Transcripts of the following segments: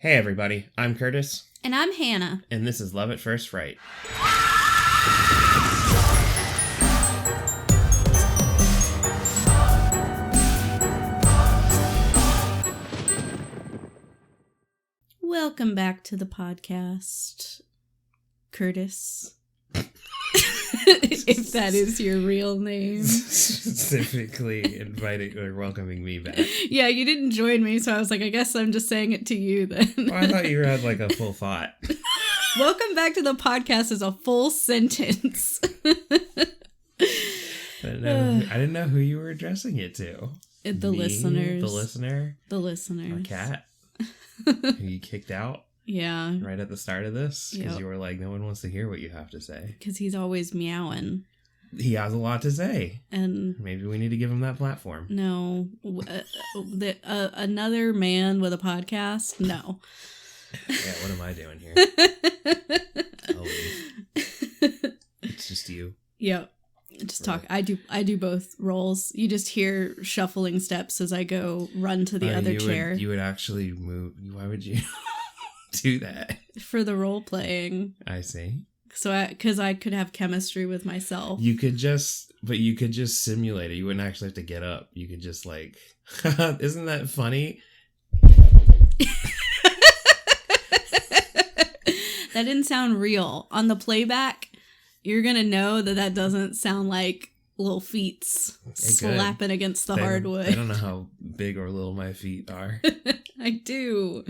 Hey everybody, I'm Curtis. And I'm Hannah. And this is Love at First Fright. Welcome back to the podcast, Curtis. If that is your real name. Specifically inviting or welcoming me back. Yeah, you didn't join me, so I was like, I guess I'm just saying it to you then. Well, I thought you had like a full thought. Welcome back to the podcast is a full sentence. I didn't know who you were addressing it to. The listeners. The listener? The listeners. Our cat? Who you kicked out? Yeah. Right at the start of this? Because Yep. you were like, no one wants to hear what you have to say. Because he's always meowing. He has a lot to say. And maybe we need to give him that platform. no. Another man with a podcast? No. Yeah, what am I doing here? I'll leave. It's just you. Yep. Just talk. I do both roles. You just hear shuffling steps as I go run to the other chair. You would actually move. Why would you do that? For the role playing. I see. So because I could have chemistry with myself. You could just simulate it. You wouldn't actually have to get up. You could just like, isn't that funny? That didn't sound real. On the playback, you're going to know that doesn't sound like little feet slapping against the hardwood. I don't know how big or little my feet are. I do.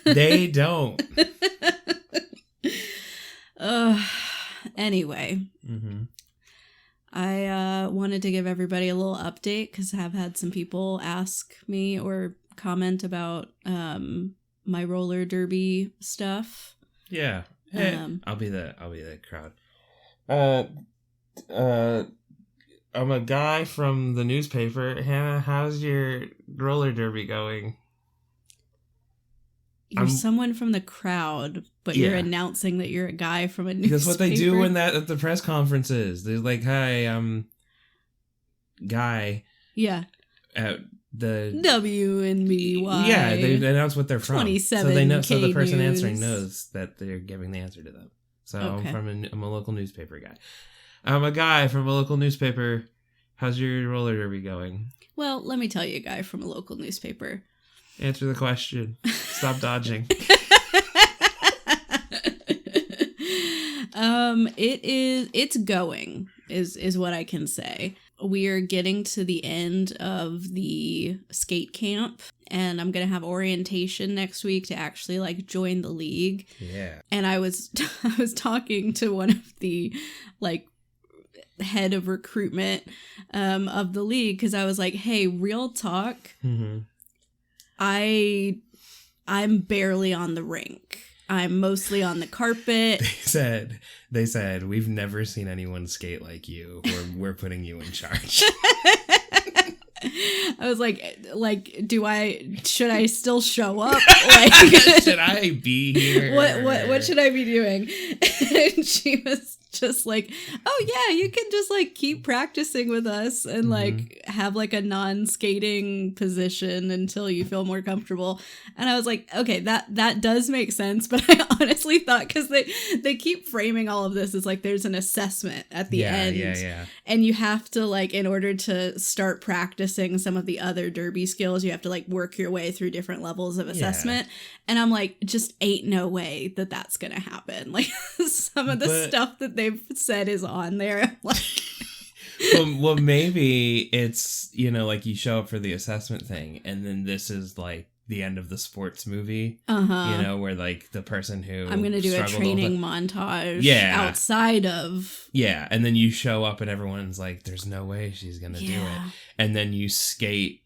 They don't. Anyway. Mm-hmm. I wanted to give everybody a little update because I've had some people ask me or comment about my roller derby stuff. Yeah. Hey, I'll be the crowd. I'm a guy from the newspaper. Hannah, how's your roller derby going? You're someone from the crowd, but you're announcing that you're a guy from a newspaper. That's what they do at the press conferences. They're like, "Hi, I'm guy." Yeah. At the WNBY. Yeah, they announce what they're from. 27 so they know. So the person News. answering knows that they're giving the answer to them. So okay. I'm a local newspaper guy. I'm a guy from a local newspaper. How's your roller derby going? Well, let me tell you, a guy from a local newspaper. Answer the question. Stop dodging. It's going is what I can say. We are getting to the end of the skate camp, and I'm going to have orientation next week to actually like join the league. Yeah. And I was talking to one of the like head of recruitment of the league because I was like, hey, real talk. Mm-hmm. I'm barely on the rink. I'm mostly on the carpet. They said we've never seen anyone skate like you. We're putting you in charge. I was like, should I still show up? Like, should I be here? What should I be doing? And she was just like, oh yeah, you can just like keep practicing with us and like have like a non-skating position until you feel more comfortable. And I was like, okay, that does make sense. But I honestly thought, because they keep framing all of this as like there's an assessment at the end. Yeah. And you have to like, in order to start practicing some of the other derby skills, you have to like work your way through different levels of assessment. And I'm like, just ain't no way that's gonna happen. Like some of the stuff that they've said is on there. I'm like, well, maybe it's, like you show up for the assessment thing, and then this is like the end of the sports movie. Where like the person who I'm gonna do a training montage outside of and then you show up and everyone's like, there's no way she's gonna do it, and then you skate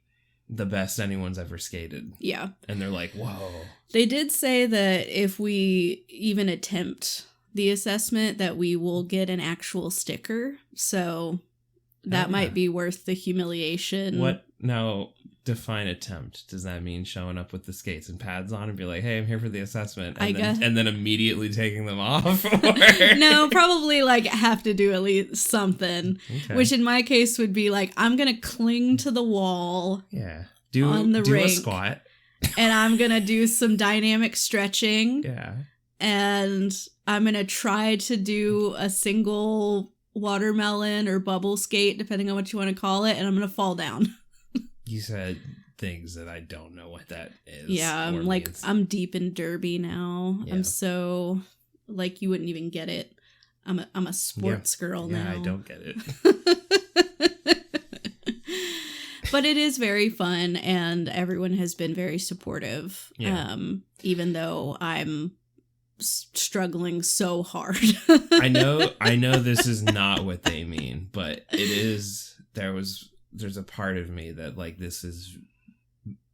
the best anyone's ever skated. Yeah. And they're like, whoa. They did say that if we even attempt the assessment, that we will get an actual sticker. So that might be worth the humiliation. What? Now, define attempt. Does that mean showing up with the skates and pads on and be like, hey, I'm here for the assessment? And then immediately taking them off? No, probably like have to do at least something. Okay. Which in my case would be like, I'm going to cling to the wall. Yeah. On the do rink. A squat. and I'm going to do some dynamic stretching. Yeah. And I'm going to try to do a single watermelon or bubble skate, depending on what you want to call it, and I'm going to fall down. You said things that I don't know what that is. Yeah, I'm like, means. I'm deep in derby now. Yeah. I'm so, like, you wouldn't even get it. I'm a sports girl now. Yeah, I don't get it. But it is very fun, and everyone has been very supportive. Yeah. Even though I'm struggling so hard. I know this is not what they mean, but it is. There's a part of me that, like, this is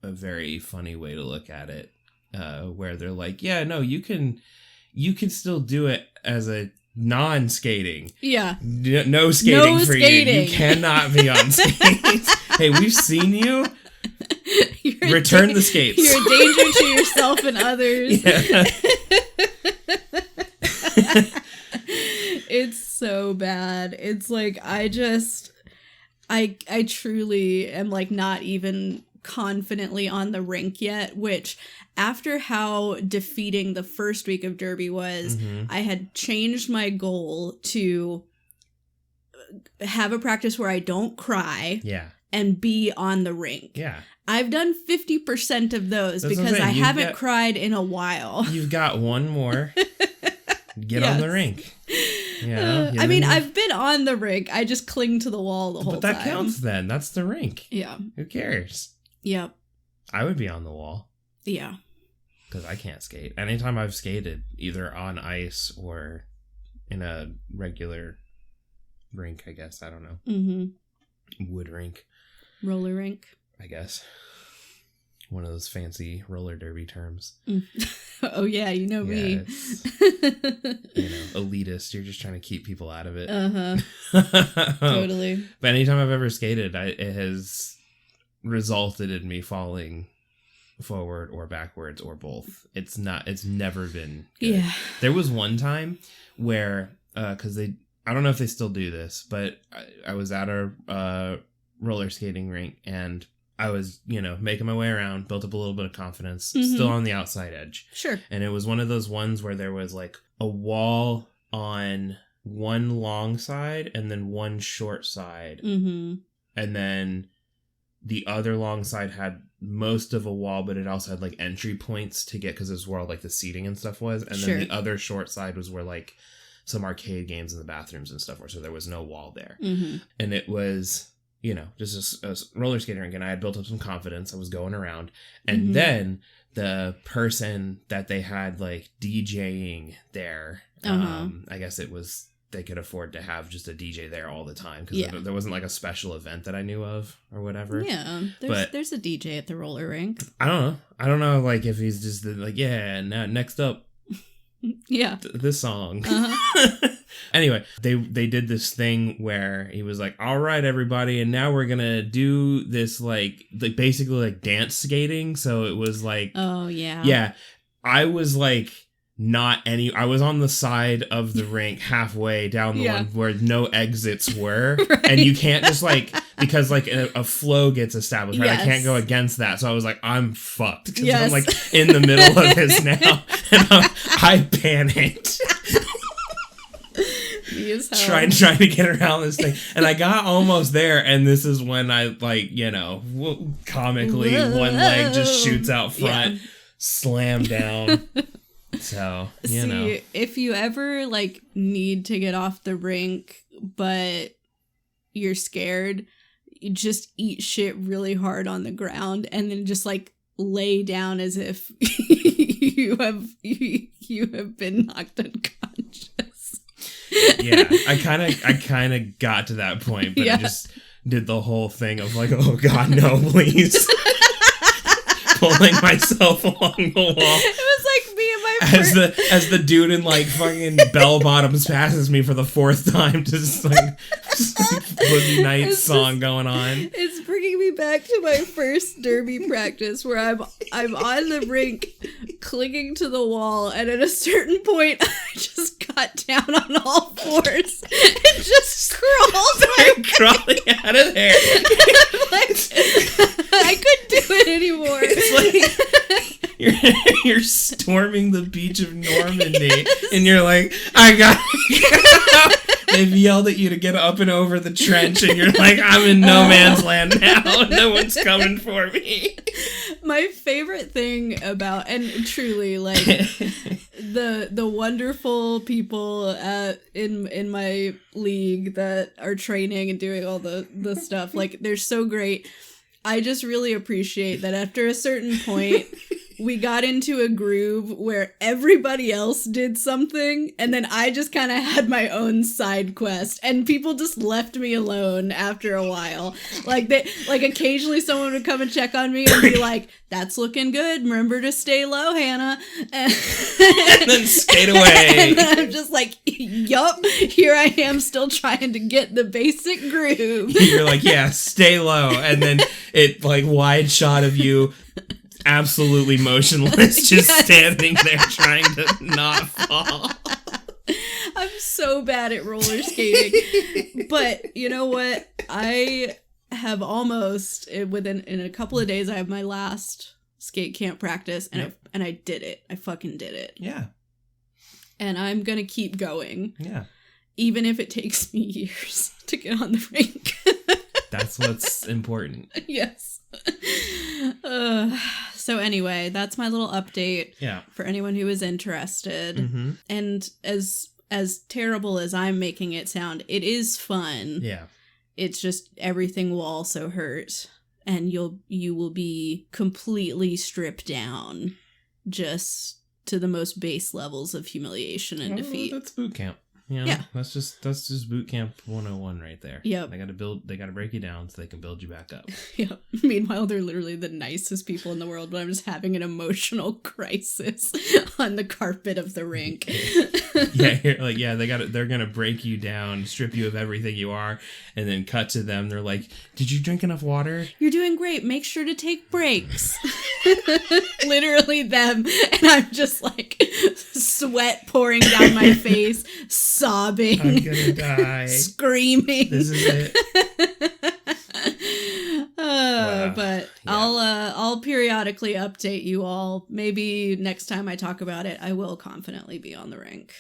a very funny way to look at it, where they're like, yeah, no, you can still do it as a non-skating. Yeah. No skating for skating. You cannot be on skates. Hey, we've seen you. Return the skates. You're a danger to yourself and others. Yeah. It's so bad. It's like, I truly am, like, not even confidently on the rink yet, which after how defeating the first week of Derby was, I had changed my goal to have a practice where I don't cry. Yeah. And be on the rink. Yeah. I've done 50% of those because I haven't cried in a while. You've got one more. Get on the rink. Yeah. I mean, I've been on the rink. I just cling to the wall the whole time. But that counts then. That's the rink. Yeah. Who cares? Yep. I would be on the wall. Yeah. Because I can't skate. Anytime I've skated, either on ice or in a regular rink, I guess. I don't know. Mm-hmm. Wood rink. Roller rink. I guess. One of those fancy roller derby terms. Oh, yeah, you know me. Elitist. You're just trying to keep people out of it. Totally. But anytime I've ever skated, it has resulted in me falling forward or backwards or both. It's never been good. Yeah. There was one time where, because I don't know if they still do this, but I was at a roller skating rink, and I was, making my way around, built up a little bit of confidence, still on the outside edge. Sure. And it was one of those ones where there was, like, a wall on one long side and then one short side. Mm-hmm. And then the other long side had most of a wall, but it also had, like, entry points to get, because it was where all, like, the seating and stuff was. And then the other short side was where, like, some arcade games in the bathrooms and stuff were, so there was no wall there. Mm-hmm. And it was, just a roller skating rink, and I had built up some confidence. I was going around, and then the person that they had, like, DJing there, I guess it was, they could afford to have just a DJ there all the time, because there wasn't, like, a special event that I knew of or whatever. Yeah, there's a DJ at the roller rink. I don't know, like, if he's just like, yeah, now next up, yeah, this song. Anyway, they did this thing where he was like, all right, everybody, and now we're gonna do this, like basically, like, dance skating. So it was like, oh yeah, I was like, I was on the side of the rink halfway down the one where no exits were. Right. And you can't just, like, because, like, a flow gets established, right? Yes. I can't go against that. So I was like, I'm fucked. Because I'm, like, in the middle of this now. And I panicked. Trying to get around this thing. And I got almost there, and this is when I, like, comically, one leg just shoots out front, slam down. So, See, if you ever, like, need to get off the rink, but you're scared, you just eat shit really hard on the ground, and then just, like, lay down as if you have been knocked unconscious. Yeah, I kind of got to that point, but I just did the whole thing of, like, oh God, no, please. Pulling myself along the wall. It was like me and my as the dude in, like, fucking bell bottoms passes me for the fourth time, just like Boogie Nights song going on. It's bringing me back to my first derby practice where I'm on the rink clinging to the wall, and at a certain point I just got down on all fours and just crawling out of there. Like, I couldn't do it anymore. It's like you're storming the beach of Normandy, and you're like, I got it. They've yelled at you to get up and over the trench, and you're like, I'm in no man's land now. No one's coming for me. My favorite thing about, and truly, like, the wonderful people in my league that are training and doing all the stuff, like, they're so great. I just really appreciate that after a certain point, we got into a groove where everybody else did something, and then I just kind of had my own side quest, and people just left me alone after a while. Like, occasionally someone would come and check on me and be like, that's looking good. Remember to stay low, Hannah. And then skate away. And then I'm just like, yup, here I am still trying to get the basic groove. You're like, yeah, stay low. And then it, like, wide shot of you absolutely motionless, just standing there trying to not fall. I'm so bad at roller skating. But you know what? I have almost, in a couple of days, I have my last skate camp practice, and I did it. I fucking did it. Yeah. And I'm going to keep going. Yeah. Even if it takes me years to get on the rink. That's what's important. Yes. So anyway, that's my little update. Yeah. For anyone who is interested. Mm-hmm. And as terrible as I'm making it sound, it is fun. Yeah. It's just everything will also hurt, and you will be completely stripped down just to the most base levels of humiliation and defeat. That's boot camp. You know, yeah. That's just boot camp 101 right there. Yep. They gotta break you down so they can build you back up. Yep. Meanwhile, they're literally the nicest people in the world, but I'm just having an emotional crisis on the carpet of the rink. Yeah, you're like, yeah, they're gonna break you down, strip you of everything you are, and then cut to them. They're like, did you drink enough water? You're doing great. Make sure to take breaks. Literally them. And I'm just like sweat pouring down my face, sobbing. I'm gonna die. Screaming. This is it. Wow. But yeah. I'll periodically update you all. Maybe next time I talk about it, I will confidently be on the rink.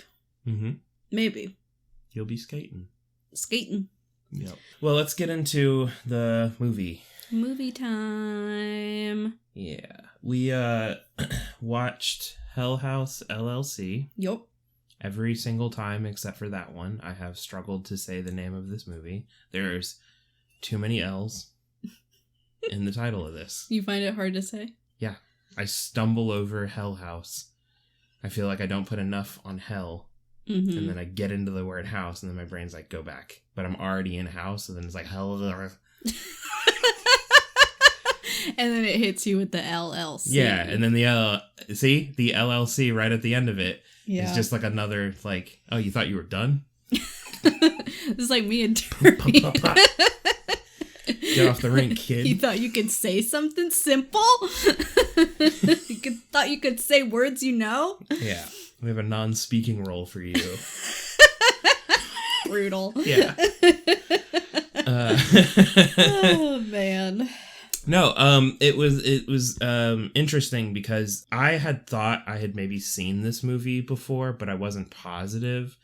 Mm-hmm. Maybe. You'll be skating. Yep. Well, let's get into the movie. Movie time. Yeah. We watched Hell House LLC. Yep. Every single time except for that one, I have struggled to say the name of this movie. There's too many L's in the title of this. You find it hard to say? Yeah. I stumble over Hell House. I feel like I don't put enough on hell. Mm-hmm. And then I get into the word house, and then my brain's like, go back. But I'm already in house, and then it's like, hell. And then it hits you with the LLC. Yeah, and then the LLC right at the end of it. Yeah. It's just like another, like, oh, you thought you were done? This is like me and Derby. Get off the rink, kid. You thought you could say something simple? Thought you could say words you know? Yeah. We have a non-speaking role for you. Brutal. Yeah. Oh, man. No, it was interesting because I had thought I had maybe seen this movie before, but I wasn't positive.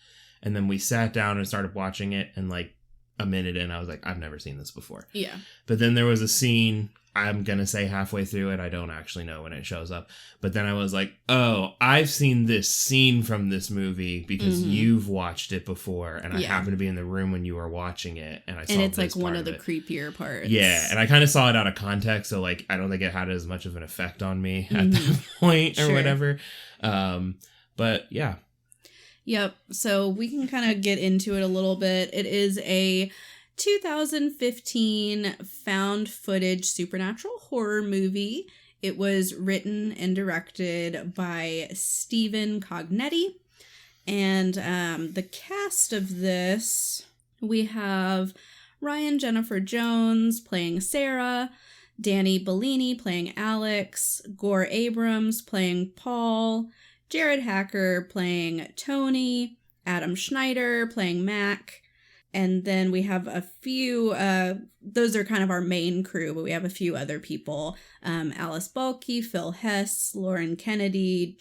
And then we sat down and started watching it, and like a minute in, I was like, I've never seen this before. Yeah. But then there was a scene, I'm going to say halfway through it, I don't actually know when it shows up. But then I was like, oh, I've seen this scene from this movie because you've watched it before. And I happened to be in the room when you were watching it. And I saw it's this like one of the it. creepier parts. Yeah. And I kind of saw it out of context. So like, I don't think it had as much of an effect on me at that point or whatever. But yeah. Yep. So we can kind of get into it a little bit. It is a 2015 found footage supernatural horror movie. It was written and directed by Stephen Cognetti. And the cast of this, we have Ryan Jennifer Jones playing Sarah, Danny Bellini playing Alex, Gore Abrams playing Paul, Jared Hacker playing Tony, Adam Schneider playing Mac, And then we have a few, those are kind of our main crew, but we have a few other people. Alice Balke, Phil Hess, Lauren Kennedy,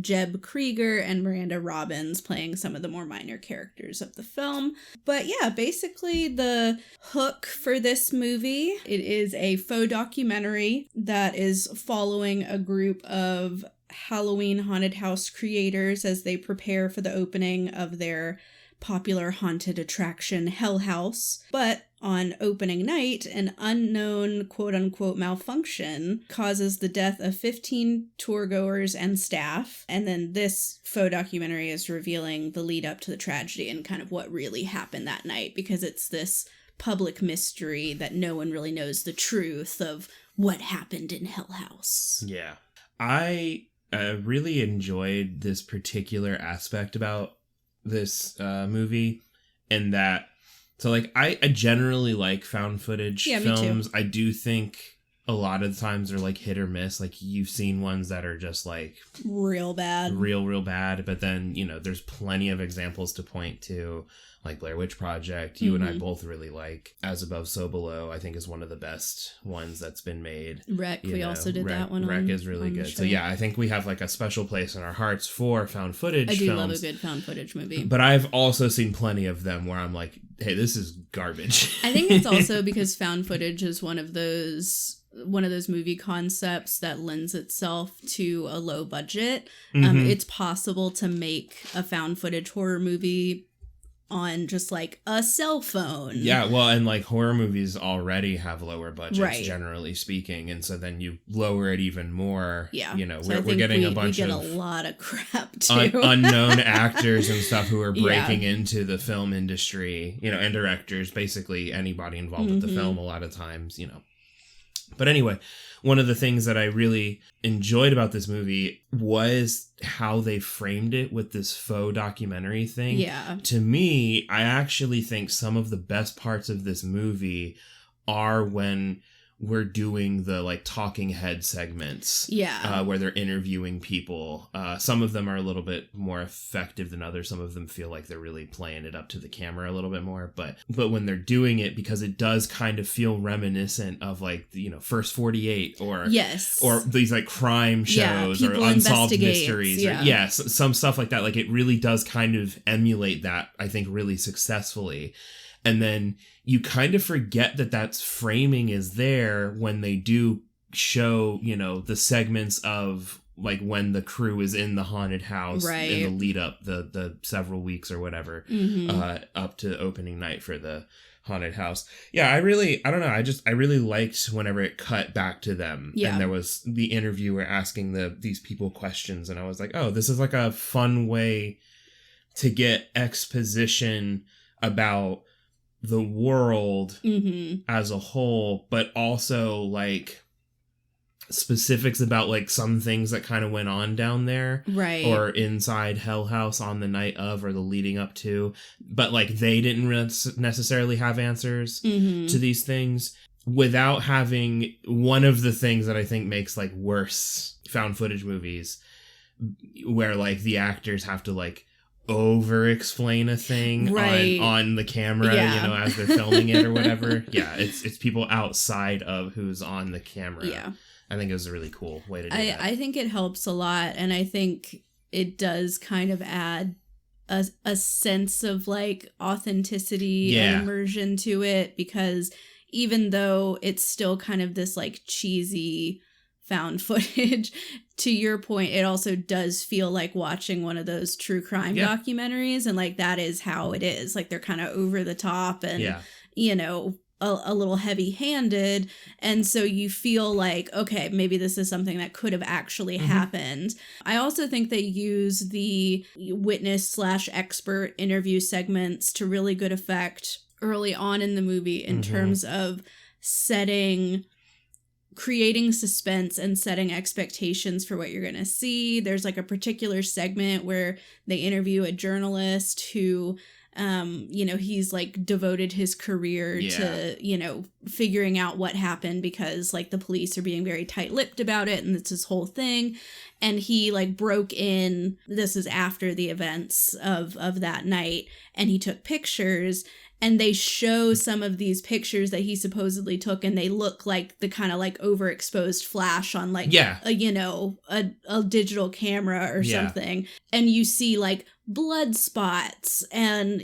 Jeb Krieger, and Miranda Robbins playing some of the more minor characters of the film. But yeah, basically the hook for this movie, it is a faux documentary that is following a group of Halloween haunted house creators as they prepare for the opening of their popular haunted attraction Hell House. But on opening night, an unknown quote-unquote malfunction causes the death of 15 tour-goers and staff. And then this faux documentary is revealing the lead up to the tragedy and kind of what really happened that night, because it's this public mystery that no one really knows the truth of what happened in Hell House. Yeah. I really enjoyed this particular aspect about this movie, and that I generally like found footage films. Me too. I do think a lot of the times they're like hit or miss. Like, you've seen ones that are just like real bad, real bad, but then, you know, there's plenty of examples to point to, like Blair Witch Project. You and I both really like As Above, So Below. I think is one of the best ones that's been made. Wreck, we also did that one. Wreck is really good. So yeah, I think we have like a special place in our hearts for found footage films. I do love a good found footage movie. But I've also seen plenty of them where I'm like, hey, this is garbage. I think it's also because found footage is one of those movie concepts that lends itself to a low budget. It's possible to make a found footage horror movie on just like a cell phone. Yeah, well, and like horror movies already have lower budgets, generally speaking, and so then you lower it even more. Yeah, you know, so we're getting a bunch of a lot of crap too. Unknown actors and stuff who are breaking into the film industry, you know, and directors, basically anybody involved with the film a lot of times, you know. But anyway, one of the things that I really enjoyed about this movie was how they framed it with this faux documentary thing. Yeah. To me, I actually think some of the best parts of this movie are when we're doing the like talking head segments. Yeah. Where they're interviewing people. Some of them are a little bit more effective than others. Some of them feel like they're really playing it up to the camera a little bit more. But when they're doing it, because it does kind of feel reminiscent of like, you know, First 48 or these like crime shows or unsolved mysteries. Or, some stuff like that. Like, it really does kind of emulate that, I think, really successfully. And then you kind of forget that framing is there when they do show, you know, the segments of like when the crew is in the haunted house in the lead up, the several weeks or whatever, up to opening night for the haunted house. Yeah, I really liked whenever it cut back to them. Yeah. And there was the interviewer asking these people questions, and I was like, oh, this is like a fun way to get exposition about the world as a whole, but also like specifics about like some things that kind of went on down there, right, or inside Hell House on the night of or the leading up to, but like they didn't necessarily have answers to these things, without having one of the things that I think makes like worse found footage movies, where like the actors have to like over explain a thing on the camera, you know, as they're filming it or whatever. Yeah, it's people outside of who's on the camera. Yeah, I think it was a really cool way to do that. I think it helps a lot, and I think it does kind of add a sense of like authenticity and immersion to it, because even though it's still kind of this like cheesy found footage, to your point, it also does feel like watching one of those true crime documentaries, and like that is how it is. Like, they're kind of over the top and you know, a little heavy-handed, and so you feel like, okay, maybe this is something that could have actually happened. I also think they use the witness/expert interview segments to really good effect early on in the movie in terms of creating suspense and setting expectations for what you're going to see. There's like a particular segment where they interview a journalist who, you know, he's like devoted his career to, you know, figuring out what happened, because like the police are being very tight-lipped about it, and it's this whole thing. And he like broke in, this is after the events of that night, and he took pictures. And they show some of these pictures that he supposedly took, and they look like the kind of like overexposed flash on like, a digital camera or something. And you see like blood spots and,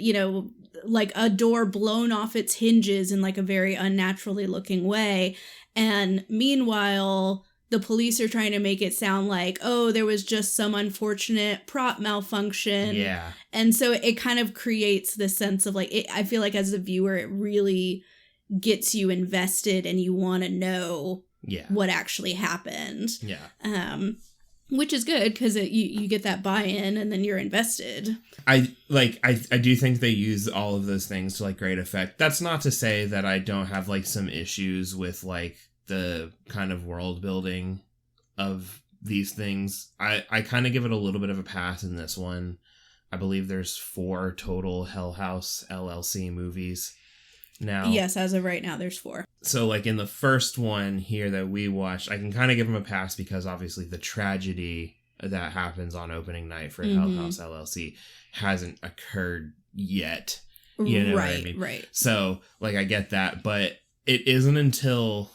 like a door blown off its hinges in like a very unnaturally looking way. And meanwhile, the police are trying to make it sound like, oh, there was just some unfortunate prop malfunction. Yeah. And so it kind of creates this sense of like, I feel like as a viewer, it really gets you invested and you want to know what actually happened. Yeah. Which is good because you get that buy-in and then you're invested. I do think they use all of those things to like great effect. That's not to say that I don't have like some issues with like the kind of world building of these things. I kind of give it a little bit of a pass in this one. I believe there's 4 total Hell House LLC movies now. Yes, as of right now, there's 4. So like in the first one here that we watched, I can kind of give them a pass because obviously the tragedy that happens on opening night for Hell House LLC hasn't occurred yet. You know what I mean? Right. So like I get that, but it isn't until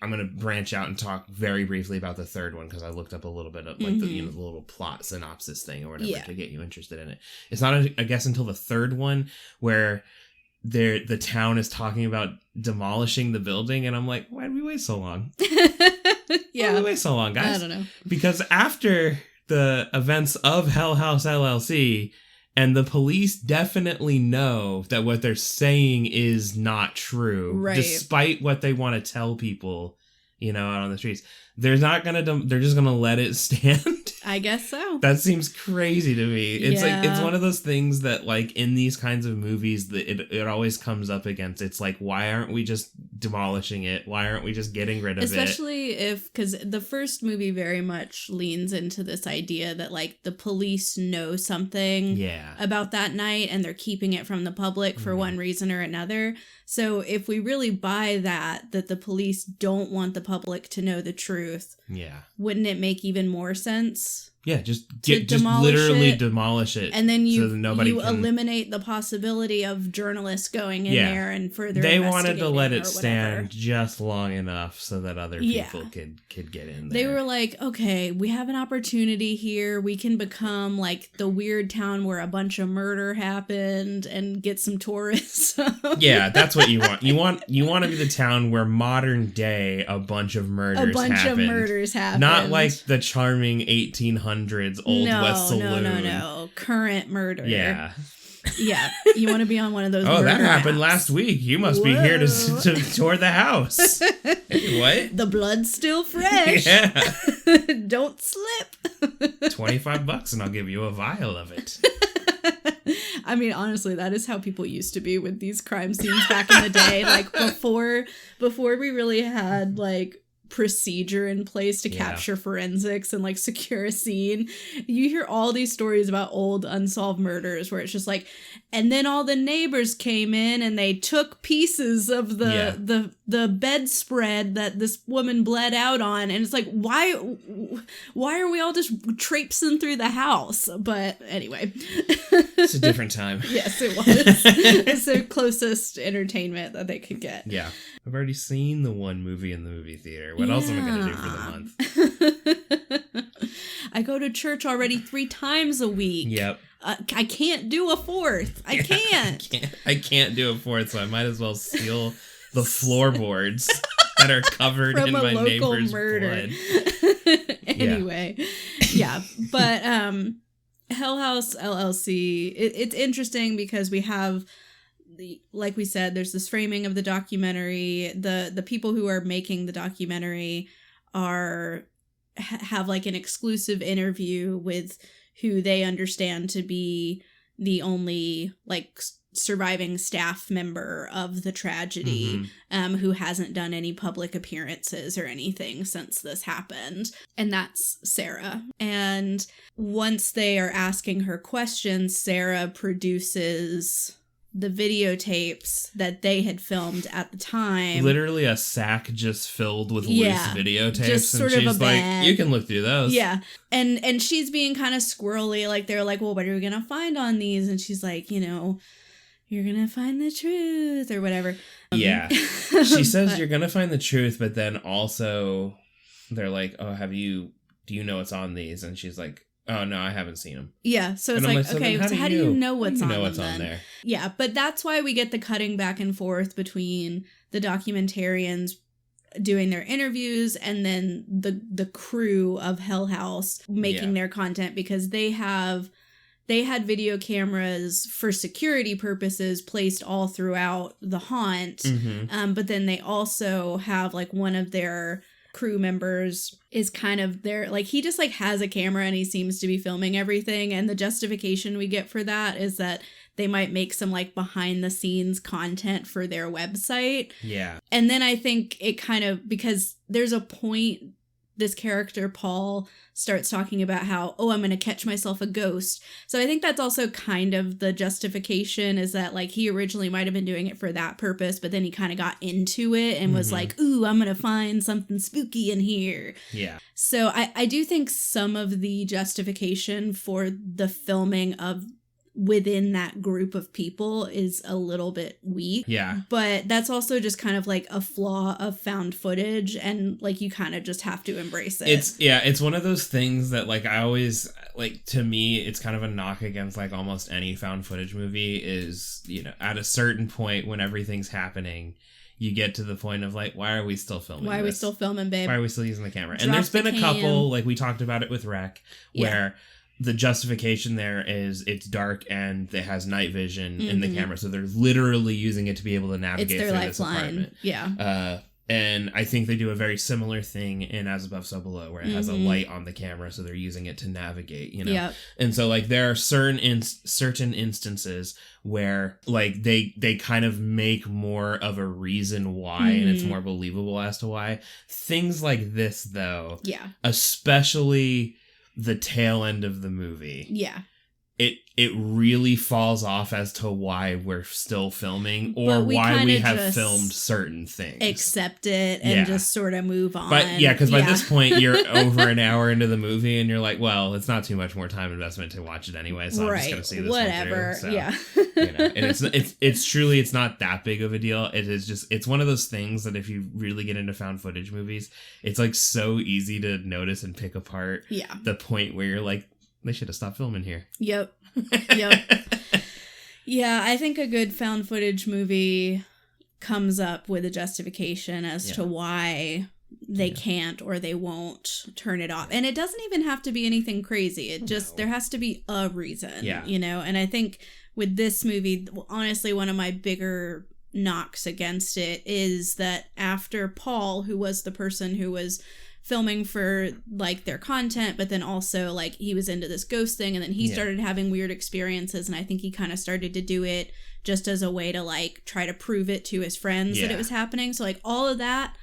I'm going to branch out and talk very briefly about the third one because I looked up a little bit of like the little plot synopsis thing or whatever to get you interested in it. It's not, I guess, until the third one where the town is talking about demolishing the building, and I'm like, why did we wait so long? Why did we wait so long, guys? I don't know. Because after the events of Hell House LLC, and the police definitely know that what they're saying is not true, despite what they want to tell people, out on the streets. They're just gonna let it stand. I guess so. That seems crazy to me. It's like, it's one of those things that like in these kinds of movies that it always comes up against. It's like, why aren't we just demolishing it? Why aren't we just getting rid of Especially because the first movie very much leans into this idea that like the police know something about that night and they're keeping it from the public for one reason or another. So if we really buy that the police don't want the public to know the truth, wouldn't it make even more sense? Yeah, just literally demolish it. And then you eliminate the possibility of journalists going in there and further They wanted to let it stand just long enough so that other people could get in there. They were like, okay, we have an opportunity here. We can become like the weird town where a bunch of murder happened and get some tourists. Yeah, that's what you want. You want to be the town where modern day a bunch of murders happened. Not like the charming 1800s Old West Saloon. No. Current murder. Yeah. Yeah. You want to be on one of those Oh, that happened maps. Last week. You must be here to tour the house. Hey, what? The blood's still fresh. Yeah. Don't slip. $25 and I'll give you a vial of it. I mean, honestly, that is how people used to be with these crime scenes back in the day. Like before we really had like procedure in place to capture forensics and like secure a scene. You hear all these stories about old unsolved murders where it's just like, and then all the neighbors came in and they took pieces of the bedspread that this woman bled out on, and it's like, why are we all just traipsing through the house? But anyway, it's a different time. Yes, it was. It's the closest entertainment that they could get. Yeah. I've already seen the one movie in the movie theater. What else am I going to do for the month? I go to church already 3 times a week. Yep. I can't do a 4th. I can't. I can't do a 4th, so I might as well steal the floorboards that are covered in my neighbor's blood. Anyway, but Hell House LLC, it's interesting because we have, like we said, there's this framing of the documentary. The people who are making the documentary have like an exclusive interview with who they understand to be the only like surviving staff member of the tragedy, who hasn't done any public appearances or anything since this happened. And that's Sarah. And once they are asking her questions, Sarah produces the videotapes that they had filmed at the time. Literally a sack just filled with loose videotapes. Just and sort she's of a bag. like, you can look through those. Yeah. And she's being kind of squirrely. Like, they're like, well, what are we going to find on these? And she's like, you're gonna find the truth or whatever. Yeah. She says you're gonna find the truth, but then also they're like, oh, do you know what's on these? And she's like, oh, no, I haven't seen them. Yeah, so it's like, okay, so how do you know what's on them on then? There? Yeah, but that's why we get the cutting back and forth between the documentarians doing their interviews and then the crew of Hell House making their content, because they had video cameras for security purposes placed all throughout the haunt. But then they also have like one of their crew members is kind of there, like he just like has a camera and he seems to be filming everything, and the justification we get for that is that they might make some like behind the scenes content for their website. Yeah. And then I think it kind of, because there's a point this character Paul starts talking about how, oh, I'm going to catch myself a ghost. So I think that's also kind of the justification, is that like he originally might have been doing it for that purpose, but then he kind of got into it and was like, ooh, I'm going to find something spooky in here. Yeah. So I do think some of the justification for the filming of within that group of people is a little bit weak. Yeah. But that's also just kind of like a flaw of found footage, and like you kind of just have to embrace it. It's one of those things that like I always like, to me it's kind of a knock against like almost any found footage movie is, you know, at a certain point when everything's happening, you get to the point of like, why are we still filming? Why are we still filming, babe? Why are we still using the camera? Drop and there's been a couple, cam. like we talked about it with Rec, where the justification there is it's dark and it has night vision in the camera, so they're literally using it to be able to navigate it's their through lifeline. this apartment. Yeah. And I think they do a very similar thing in As Above, So Below, where it has a light on the camera, so they're using it to navigate, you know? Yep. And so, like, there are certain instances where, like, they kind of make more of a reason why, and it's more believable as to why. Things like this, though, especially the tail end of the movie. Yeah. It really falls off as to why we're still filming, or why we have filmed certain things. Accept it and just sort of move on. But yeah, because by this point you're over an hour into the movie and you're like, well, it's not too much more time investment to watch it anyway, so I'm just gonna see this whatever. one through. So, you know, and it's truly, it's not that big of a deal. It is just, it's one of those things that if you really get into found footage movies, it's like so easy to notice and pick apart. Yeah. The point where you're like, they should have stopped filming here. Yep. Yeah, I think a good found footage movie comes up with a justification as to why they can't or they won't turn it off. And it doesn't even have to be anything crazy. It just, there has to be a reason, you know? And I think with this movie, honestly, one of my bigger knocks against it is that after Paul, who was the person who was filming for like their content, but then also like he was into this ghost thing, and then he started having weird experiences, and I think he kind of started to do it just as a way to like try to prove it to his friends that it was happening. So like all of that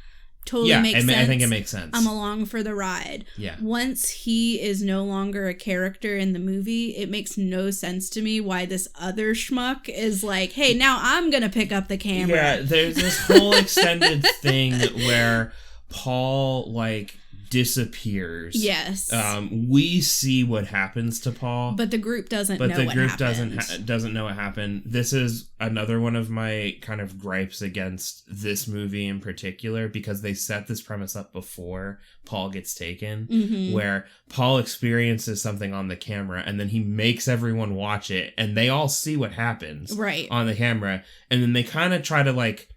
totally makes sense. I think it makes sense. I'm along for the ride. Yeah. Once he is no longer a character in the movie, it makes no sense to me why this other schmuck is like, hey, now I'm gonna pick up the camera. Yeah, there's this whole extended thing where Paul like disappears. Yes. We see what happens to Paul, but the group doesn't know what happened. But the group doesn't know what happened. This is another one of my kind of gripes against this movie in particular, because they set this premise up before Paul gets taken, where Paul experiences something on the camera and then he makes everyone watch it and they all see what happens on the camera, and then they kind of try to like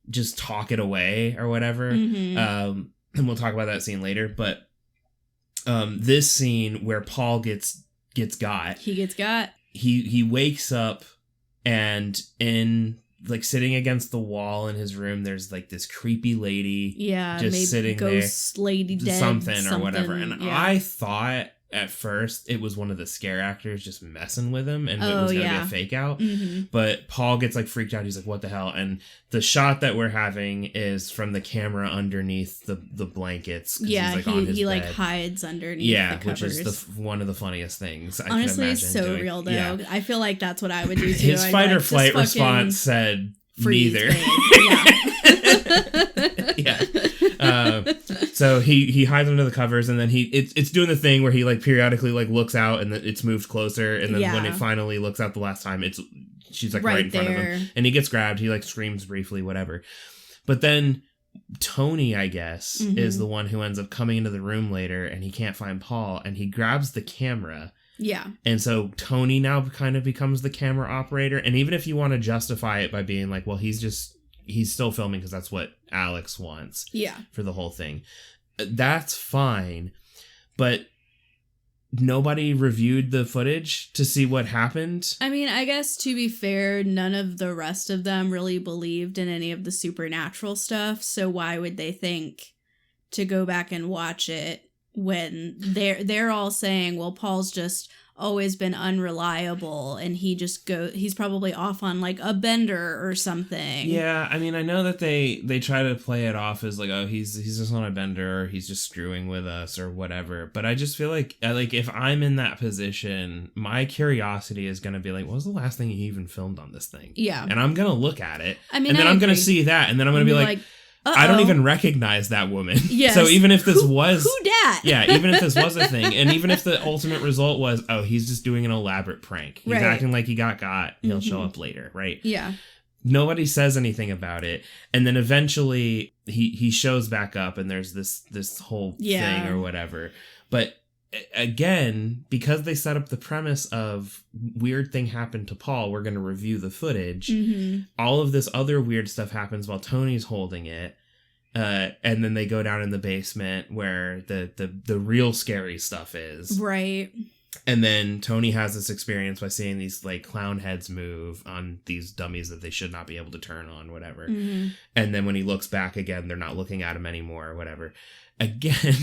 just talk it away or whatever. And we'll talk about that scene later. But this scene where Paul gets got. He wakes up, and in like sitting against the wall in his room, there's like this creepy lady. Yeah, just sitting there. Ghost lady dead. Something or whatever. And I thought at first it was one of the scare actors just messing with him, and it was gonna be a fake out. But Paul gets like freaked out. He's like, what the hell? And the shot that we're having is from the camera underneath the blankets. Yeah, he's like on his bed. Like hides underneath the covers. Which is one of the funniest things I honestly can imagine it's so doing. Real though. Yeah. I feel like that's what I would do too. His fight or flight response said neither. Yeah. So he hides under the covers, and then it's doing the thing where he like periodically like looks out, and it's moved closer, and then when it finally looks out the last time, it's she's like right in front of him, and he gets grabbed. He like screams briefly, whatever. But then Tony, I guess, is the one who ends up coming into the room later, and he can't find Paul, and he grabs the camera. Yeah. And so Tony now kind of becomes the camera operator. And even if you want to justify it by being like, well, he's still filming because that's what Alex wants. Yeah. For the whole thing. That's fine. But nobody reviewed the footage to see what happened. I mean, I guess to be fair, none of the rest of them really believed in any of the supernatural stuff. So why would they think to go back and watch it when they're all saying, well, Paul's just always been unreliable and he's probably off on like a bender or something. Yeah, I mean, I know that they try to play it off as like, oh, he's just on a bender, or he's just screwing with us or whatever. But I just feel like if I'm in that position, my curiosity is going to be like, what was the last thing you even filmed on this thing? Yeah. And I'm going to look at it. I mean, and then I'm going to see that, and then I'm going to be like uh-oh. I don't even recognize that woman. Yes. So even if this was... Who dat? Yeah, even if this was a thing, and even if the ultimate result was, oh, he's just doing an elaborate prank. He's acting like he got. He'll show up later, right? Yeah. Nobody says anything about it. And then eventually he shows back up, and there's this whole thing or whatever. But again, because they set up the premise of weird thing happened to Paul, we're going to review the footage. All of this other weird stuff happens while Tony's holding it. And then they go down in the basement where the real scary stuff is. Right. And then Tony has this experience by seeing these like clown heads move on these dummies that they should not be able to turn on, whatever. And then when he looks back again, they're not looking at him anymore or whatever. Again,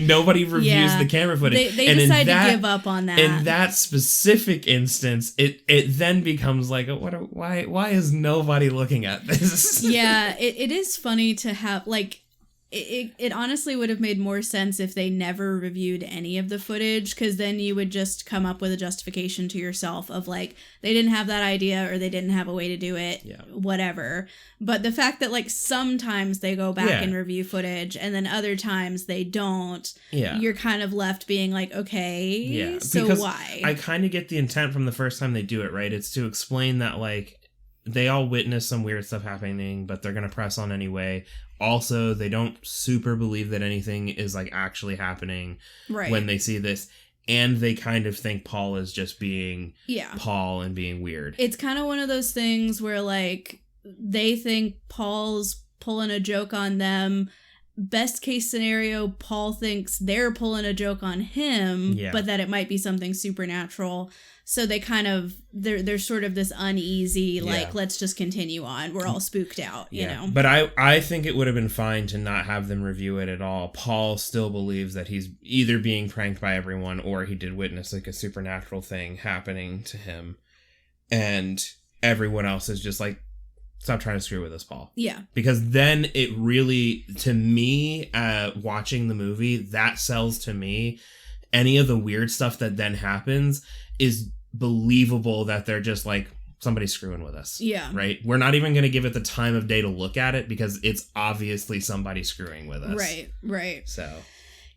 nobody reviews the camera footage. They decide to give up on that. In that specific instance, it then becomes like, why is nobody looking at this? Yeah, it is funny to have, like, it honestly would have made more sense if they never reviewed any of the footage, because then you would just come up with a justification to yourself of like, they didn't have that idea or they didn't have a way to do it, whatever. But the fact that like sometimes they go back and review footage and then other times they don't, you're kind of left being like, okay, so because why? I kind of get the intent from the first time they do it, right? It's to explain that like they all witness some weird stuff happening, but they're going to press on anyway. Also, they don't super believe that anything is like actually happening when they see this. And they kind of think Paul is just being Paul and being weird. It's kind of one of those things where like they think Paul's pulling a joke on them. Best case scenario, Paul thinks they're pulling a joke on him, but that it might be something supernatural. So they kind of, there's sort of this uneasy, like, let's just continue on. We're all spooked out, you know? But I think it would have been fine to not have them review it at all. Paul still believes that he's either being pranked by everyone or he did witness, like, a supernatural thing happening to him. And everyone else is just like, stop trying to screw with us, Paul. Yeah. Because then it really, to me, watching the movie, that sells to me any of the weird stuff that then happens is believable that they're just like, somebody's screwing with us. Yeah. Right? We're not even going to give it the time of day to look at it because it's obviously somebody screwing with us. Right. So.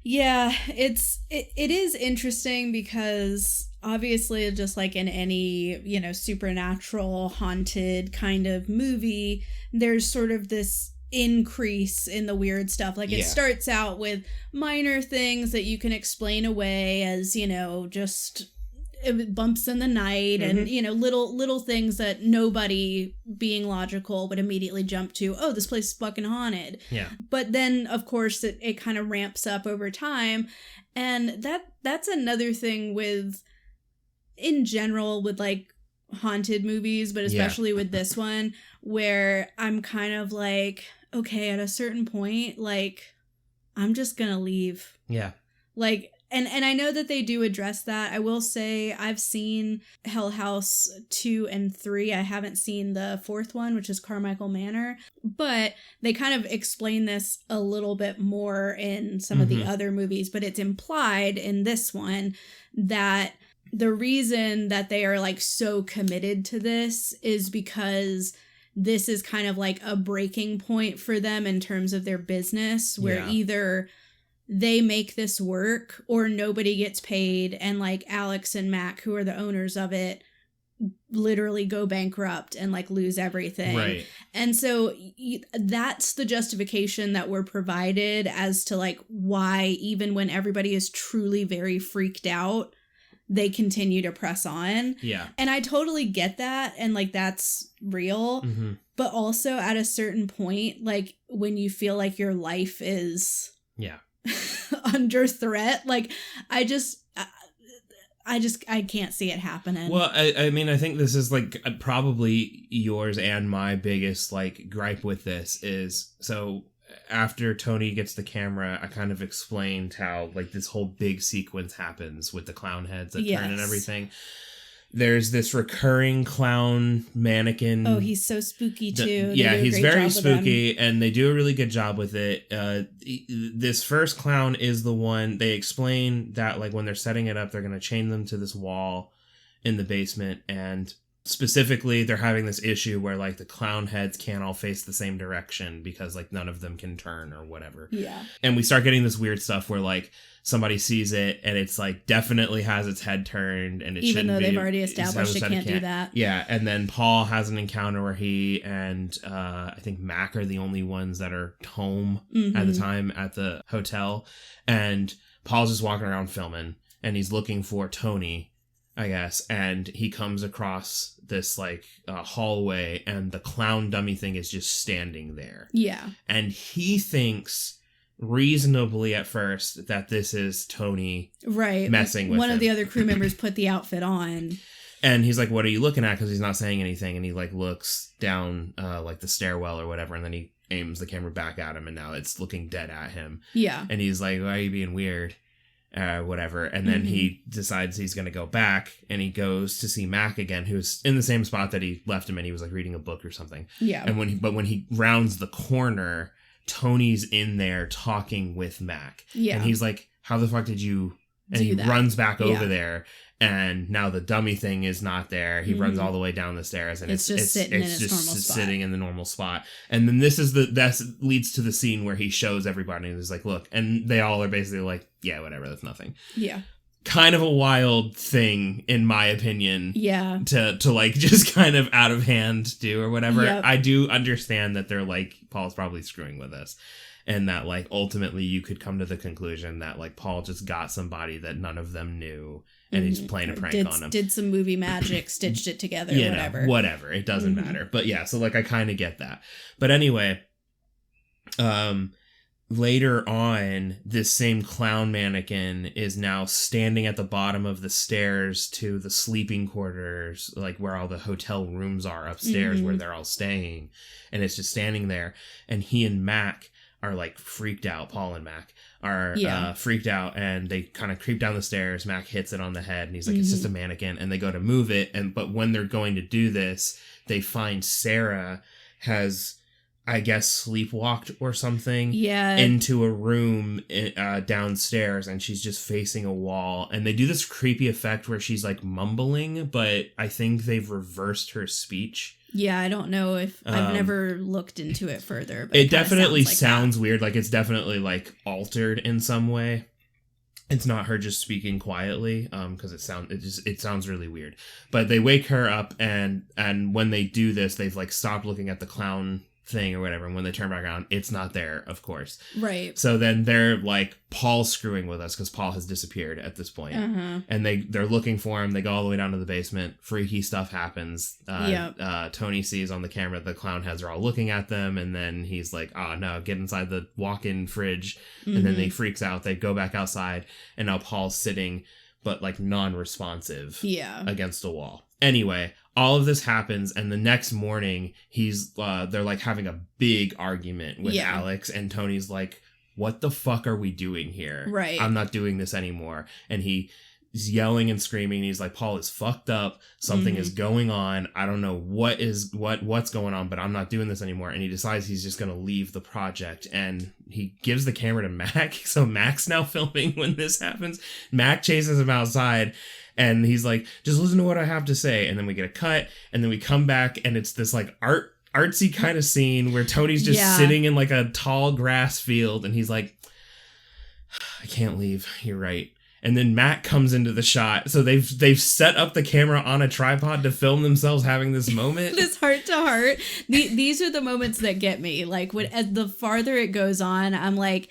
Yeah, it is interesting because obviously just like in any, you know, supernatural haunted kind of movie, there's sort of this increase in the weird stuff. Like it starts out with minor things that you can explain away as, you know, just bumps in the night and, you know, little things that nobody being logical would immediately jump to, oh, this place is fucking haunted. Yeah. But then, of course, it kind of ramps up over time. And that's another thing with, in general, with like haunted movies, but especially with this one, where I'm kind of like, okay, at a certain point, like, I'm just gonna leave. Yeah. Like, and I know that they do address that. I will say I've seen Hell House 2 and 3. I haven't seen the fourth one, which is Carmichael Manor. But they kind of explain this a little bit more in some of the other movies. But it's implied in this one that the reason that they are like so committed to this is because this is kind of like a breaking point for them in terms of their business, where either they make this work or nobody gets paid, and like Alex and Mac, who are the owners of it, literally go bankrupt and like lose everything. Right. And so that's the justification that we're provided as to like why even when everybody is truly very freaked out, they continue to press on. Yeah. And I totally get that. And like, that's real. Mm-hmm. But also at a certain point, like when you feel like your life is under threat, like I can't see it happening. Well, I mean, I think this is like probably yours and my biggest like gripe with this is, so after Tony gets the camera, I kind of explained how like this whole big sequence happens with the clown heads that turn and everything. There's this recurring clown mannequin. Oh, he's so spooky too. Yeah, he's very spooky, and they do a really good job with it. This first clown is the one they explain that like when they're setting it up, they're going to chain them to this wall in the basement, and specifically they're having this issue where like the clown heads can't all face the same direction because like none of them can turn or whatever. Yeah. And we start getting this weird stuff where like somebody sees it and it's like definitely has its head turned, and it even shouldn't though be, they've already established it can't do that. Yeah. And then Paul has an encounter where he and I think Mac are the only ones that are home at the time at the hotel, and Paul's just walking around filming and he's looking for Tony, I guess, and he comes across this like hallway, and the clown dummy thing is just standing there. Yeah. And he thinks reasonably at first that this is Tony messing with one him. of the other crew members put the outfit on. And he's like, what are you looking at? Because he's not saying anything. And he like looks down like the stairwell or whatever. And then he aims the camera back at him, and now it's looking dead at him. Yeah. And he's like, why are you being weird? Whatever. And then he decides he's going to go back, and he goes to see Mac again, who's in the same spot that he left him in. He was like reading a book or something. Yeah. And when he rounds the corner, Tony's in there talking with Mac. Yeah. And he's like, how the fuck did you... And he runs back over there, and now the dummy thing is not there. He runs all the way down the stairs, and it's just sitting in its normal spot. Sitting in the normal spot. And then that leads to the scene where he shows everybody, and he's like, look, and they all are basically like, yeah, whatever, that's nothing. Yeah. Kind of a wild thing, in my opinion. Yeah. To like just kind of out of hand do or whatever. Yep. I do understand that they're like, Paul's probably screwing with us. And that, like, ultimately you could come to the conclusion that, like, Paul just got somebody that none of them knew, and he's playing a prank on him. Did some movie magic, stitched it together, whatever. It doesn't matter. But yeah, so, like, I kind of get that. But anyway, later on, this same clown mannequin is now standing at the bottom of the stairs to the sleeping quarters, like, where all the hotel rooms are upstairs, where they're all staying. And it's just standing there. And he and Mac are like freaked out. Paul and Mac are freaked out, and they kind of creep down the stairs. Mac hits it on the head, and he's like, it's just a mannequin. And they go to move it, but when they're going to do this, they find Sarah has, I guess, sleepwalked or something into a room downstairs, and she's just facing a wall. And they do this creepy effect where she's like mumbling, but I think they've reversed her speech. Yeah, I don't know if I've never looked into it further. But it definitely sounds weird. Like, it's definitely like altered in some way. It's not her just speaking quietly, because it sounds really weird. But they wake her up, and when they do this, they've like stopped looking at the clown thing or whatever, and when they turn back around, it's not there, of course. Right. So then they're like, Paul's screwing with us because Paul has disappeared at this point. And they're looking for him. They go all the way down to the basement. Freaky stuff happens. Tony sees on the camera the clown heads are all looking at them, and then he's like, oh no, get inside the walk-in fridge. And then they freaks out. They go back outside, and now Paul's sitting but like non-responsive against a wall. Anyway, all of this happens, and the next morning they're like having a big argument with Alex, and Tony's like, what the fuck are we doing here? Right. I'm not doing this anymore. And he's yelling and screaming. He's like, Paul is fucked up. Something is going on. I don't know what's going on, but I'm not doing this anymore. And he decides he's just going to leave the project, and he gives the camera to Mac. So Mac's now filming when this happens. Mac chases him outside, and he's like, just listen to what I have to say. And then we get a cut, and then we come back, and it's this like artsy kind of scene where Tony's just sitting in like a tall grass field, and he's like, I can't leave. You're right. And then Mac comes into the shot. So they've set up the camera on a tripod to film themselves having this moment. This heart to heart. These are the moments that get me. Like, as the farther it goes on, I'm like,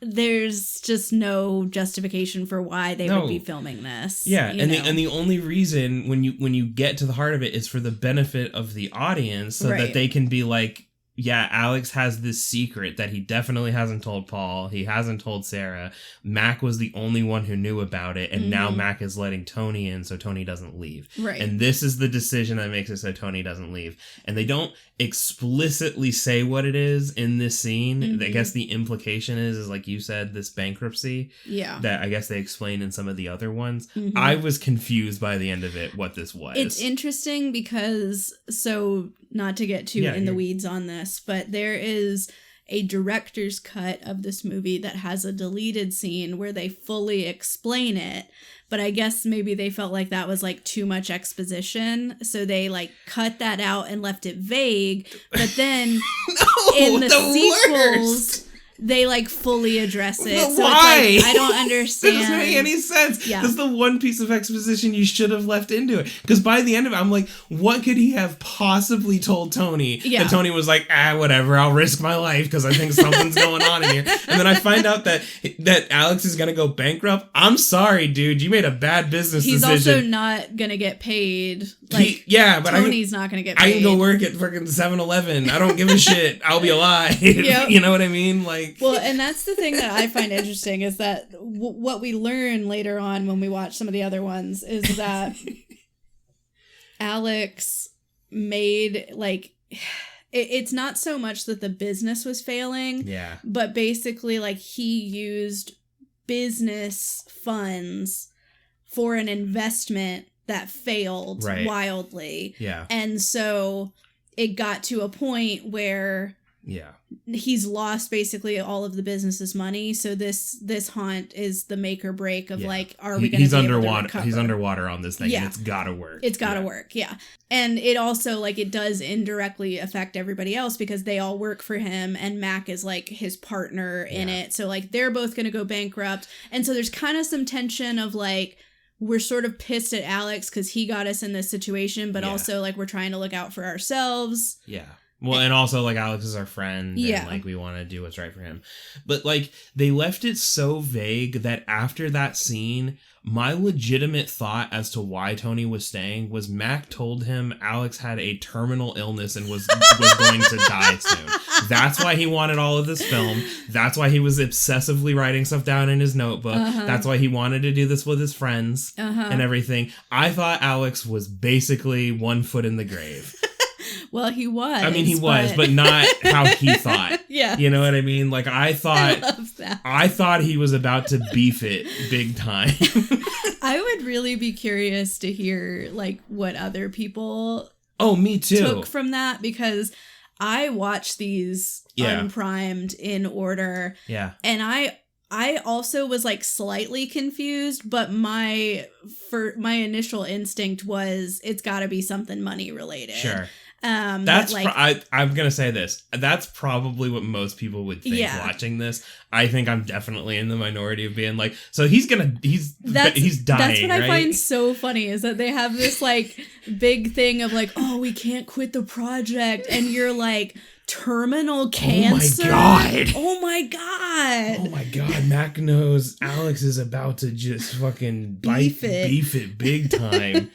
there's just no justification for why they would be filming this. Yeah, and the only reason when you get to the heart of it is for the benefit of the audience, so that they can be like, yeah, Alex has this secret that he definitely hasn't told Paul. He hasn't told Sarah. Mac was the only one who knew about it, and now Mac is letting Tony in so Tony doesn't leave. Right. And this is the decision that makes it so Tony doesn't leave. And they don't explicitly say what it is in this scene. I guess the implication is like you said, this bankruptcy. Yeah. That I guess they explain in some of the other ones. I was confused by the end of it what this was. It's interesting because, so not to get too in the weeds on this, but there is a director's cut of this movie that has a deleted scene where they fully explain it. But I guess maybe they felt like that was like too much exposition. So they like cut that out and left it vague. But then in the sequels, they like fully address it. But so why? It's like, I don't understand. It doesn't make any sense. Yeah. That's the one piece of exposition you should have left into it. Because by the end of it, I'm like, what could he have possibly told Tony? Yeah. And Tony was like, whatever, I'll risk my life because I think something's going on in here. And then I find out that Alex is going to go bankrupt. I'm sorry, dude. You made a bad business decision. He's also not going to get paid. Like, but Tony's not going to get paid. I can go work at fucking 7-Eleven. I don't give a shit. I'll be alive. Yep. You know what I mean? Like, well, and that's the thing that I find interesting is that what we learn later on when we watch some of the other ones is that Alex made, like, it's not so much that the business was failing, but basically, like, he used business funds for an investment that failed wildly. Yeah. And so it got to a point where he's lost basically all of the business's money. So this haunt is the make or break of like, are we going to be able to recover? He's underwater on this thing, and it's gotta work. It's gotta work, And it also, like, it does indirectly affect everybody else because they all work for him, and Mac is like his partner in it. So like they're both gonna go bankrupt, and so there's kind of some tension of like, we're sort of pissed at Alex because he got us in this situation, but also like we're trying to look out for ourselves. Yeah. Well, and also, like, Alex is our friend, and, like, we want to do what's right for him. But, like, they left it so vague that after that scene, my legitimate thought as to why Tony was staying was Mac told him Alex had a terminal illness and was going to die soon. That's why he wanted all of this film. That's why he was obsessively writing stuff down in his notebook. That's why he wanted to do this with his friends and everything. I thought Alex was basically 1 foot in the grave. Well, he was. I mean, he was, but not how he thought. Yeah. You know what I mean? Like, I love that. I thought he was about to beef it big time. I would really be curious to hear, like, what other people me too. took from that, because I watched these unprimed in order. Yeah. And I also was like slightly confused, but my initial instinct was it's got to be something money related. Sure. That's I'm gonna say this. That's probably what most people would think watching this. I think I'm definitely in the minority of being like, so he's dying. That's what I find so funny is that they have this like big thing of like, oh, we can't quit the project, and you're like, terminal cancer. Oh my god. Mac knows Alex is about to just fucking beef it big time.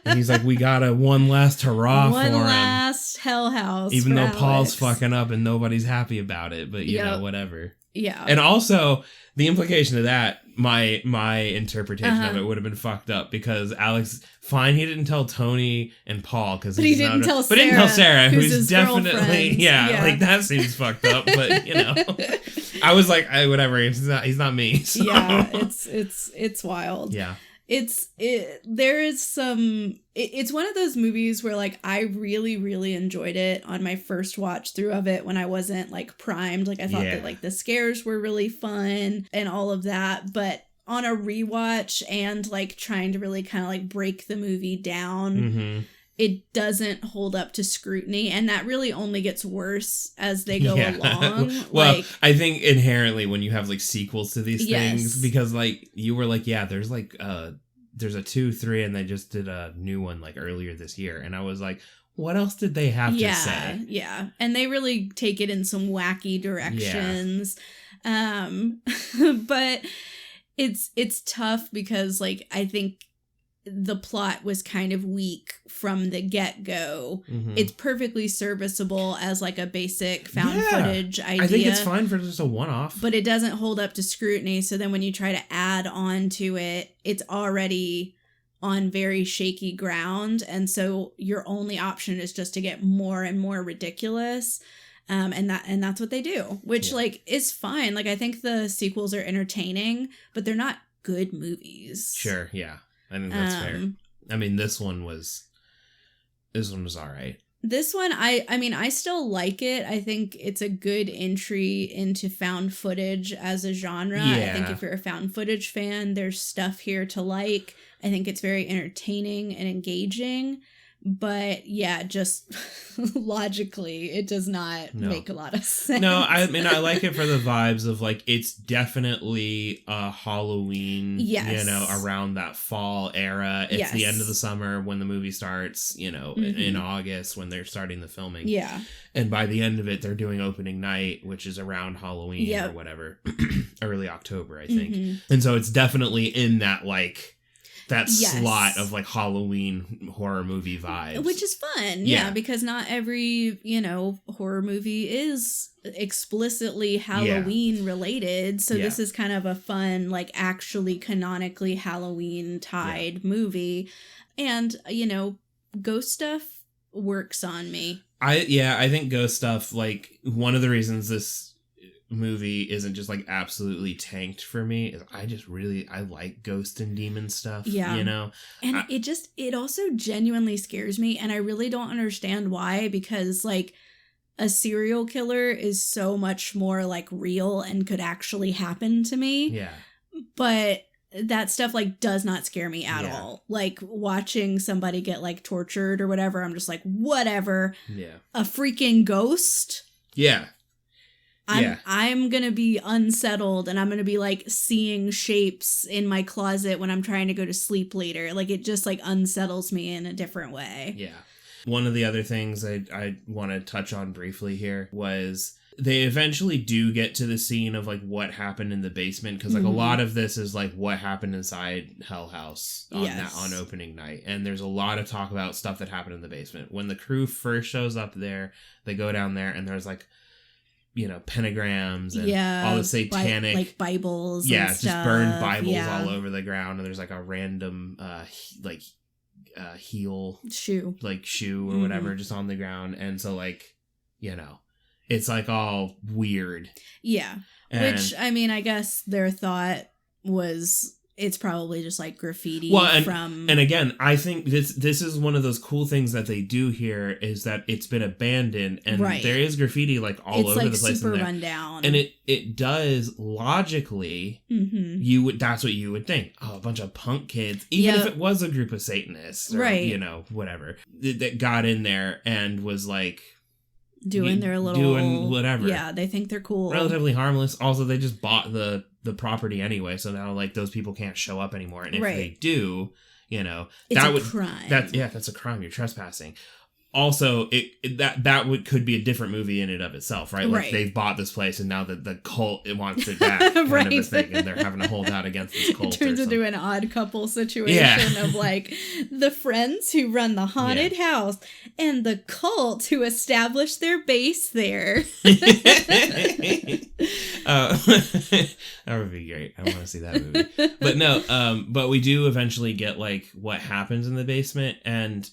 And he's like, we got one last hurrah for him. One last Hell House. Even though Paul's fucking up and nobody's happy about it, but you know, whatever. Yeah. And also, the implication of that, my interpretation of it would have been fucked up because Alex, fine, he didn't tell Tony and Paul because he didn't tell Sarah, who's definitely like that seems fucked up. But you know, I was like, whatever, he's not me. So. Yeah, it's wild. Yeah. It's one of those movies where like I really, really enjoyed it on my first watch through of it when I wasn't like primed. Like I thought that like the scares were really fun and all of that. But on a rewatch and like trying to really kind of like break the movie down, it doesn't hold up to scrutiny, and that really only gets worse as they go along. Well, like, I think inherently when you have like sequels to these things, because like you were like, yeah, there's like there's a 2, 3, and they just did a new one like earlier this year, and I was like, what else did they have to say? Yeah, and they really take it in some wacky directions. But it's tough because like I think the plot was kind of weak from the get-go. Mm-hmm. It's perfectly serviceable as like a basic found footage idea. I think it's fine for just a one-off. But it doesn't hold up to scrutiny, so then when you try to add on to it, it's already on very shaky ground, and so your only option is just to get more and more ridiculous. And that's what they do, which like is fine. Like I think the sequels are entertaining, but they're not good movies. Sure, yeah. I think that's fair. I mean, this one was all right. This one, I mean, I still like it. I think it's a good entry into found footage as a genre. Yeah. I think if you're a found footage fan, there's stuff here to like. I think it's very entertaining and engaging. But yeah, just logically, it does not make a lot of sense. No, I mean, I like it for the vibes of like, it's definitely a Halloween, you know, around that fall era. It's the end of the summer when the movie starts, you know, in August when they're starting the filming. Yeah. And by the end of it, they're doing opening night, which is around Halloween or whatever, early October, I think. And so it's definitely in that like... that slot of like Halloween horror movie vibes. Which is fun. Yeah, because not every, you know, horror movie is explicitly Halloween related. So this is kind of a fun, like actually canonically Halloween tied movie. And, you know, ghost stuff works on me. I think ghost stuff, like one of the reasons this movie isn't just like absolutely tanked for me is I like ghost and demon stuff, you know, and it also genuinely scares me, and I really don't understand why, because like a serial killer is so much more like real and could actually happen to me, but that stuff like does not scare me at all. Like watching somebody get like tortured or whatever, I'm just like, whatever. A freaking ghost. I'm going to be unsettled, and I'm going to be like seeing shapes in my closet when I'm trying to go to sleep later. Like it just like unsettles me in a different way. Yeah. One of the other things I want to touch on briefly here was they eventually do get to the scene of like what happened in the basement, because like a lot of this is like what happened inside Hell House on opening night, and there's a lot of talk about stuff that happened in the basement. When the crew first shows up there, they go down there and there's like, you know, pentagrams and all the satanic like Bibles and just burned Bibles all over the ground, and there's like a random heel shoe or whatever just on the ground, and so like, you know, it's like all weird, which I mean, I guess their thought was it's probably just like graffiti and again, I think this is one of those cool things that they do here is that it's been abandoned, and there is graffiti like all over the place, super rundown, and it does logically that's what you would think. Oh, a bunch of punk kids, even if it was a group of Satanists, or, you know, whatever, that got in there and was like doing whatever. Yeah, they think they're cool, relatively harmless. Also, they just bought the property anyway, so now like those people can't show up anymore, and if they do, you know, it's a crime. That's a crime. You're trespassing. Also, that could be a different movie in and of itself, right? Like they've bought this place, and now the cult wants it back, kind of a thing, and they're having to hold out against this cult. It turns into an Odd Couple situation of like the friends who run the haunted house and the cult who established their base there. That would be great. I want to see that movie. But no, but we do eventually get like what happens in the basement, and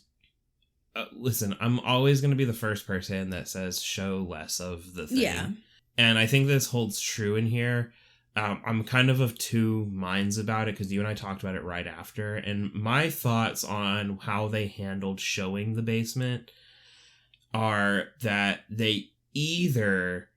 listen, I'm always going to be the first person that says show less of the thing. Yeah. And I think this holds true in here. I'm kind of two minds about it, because you and I talked about it right after. And my thoughts on how they handled showing the basement are that they either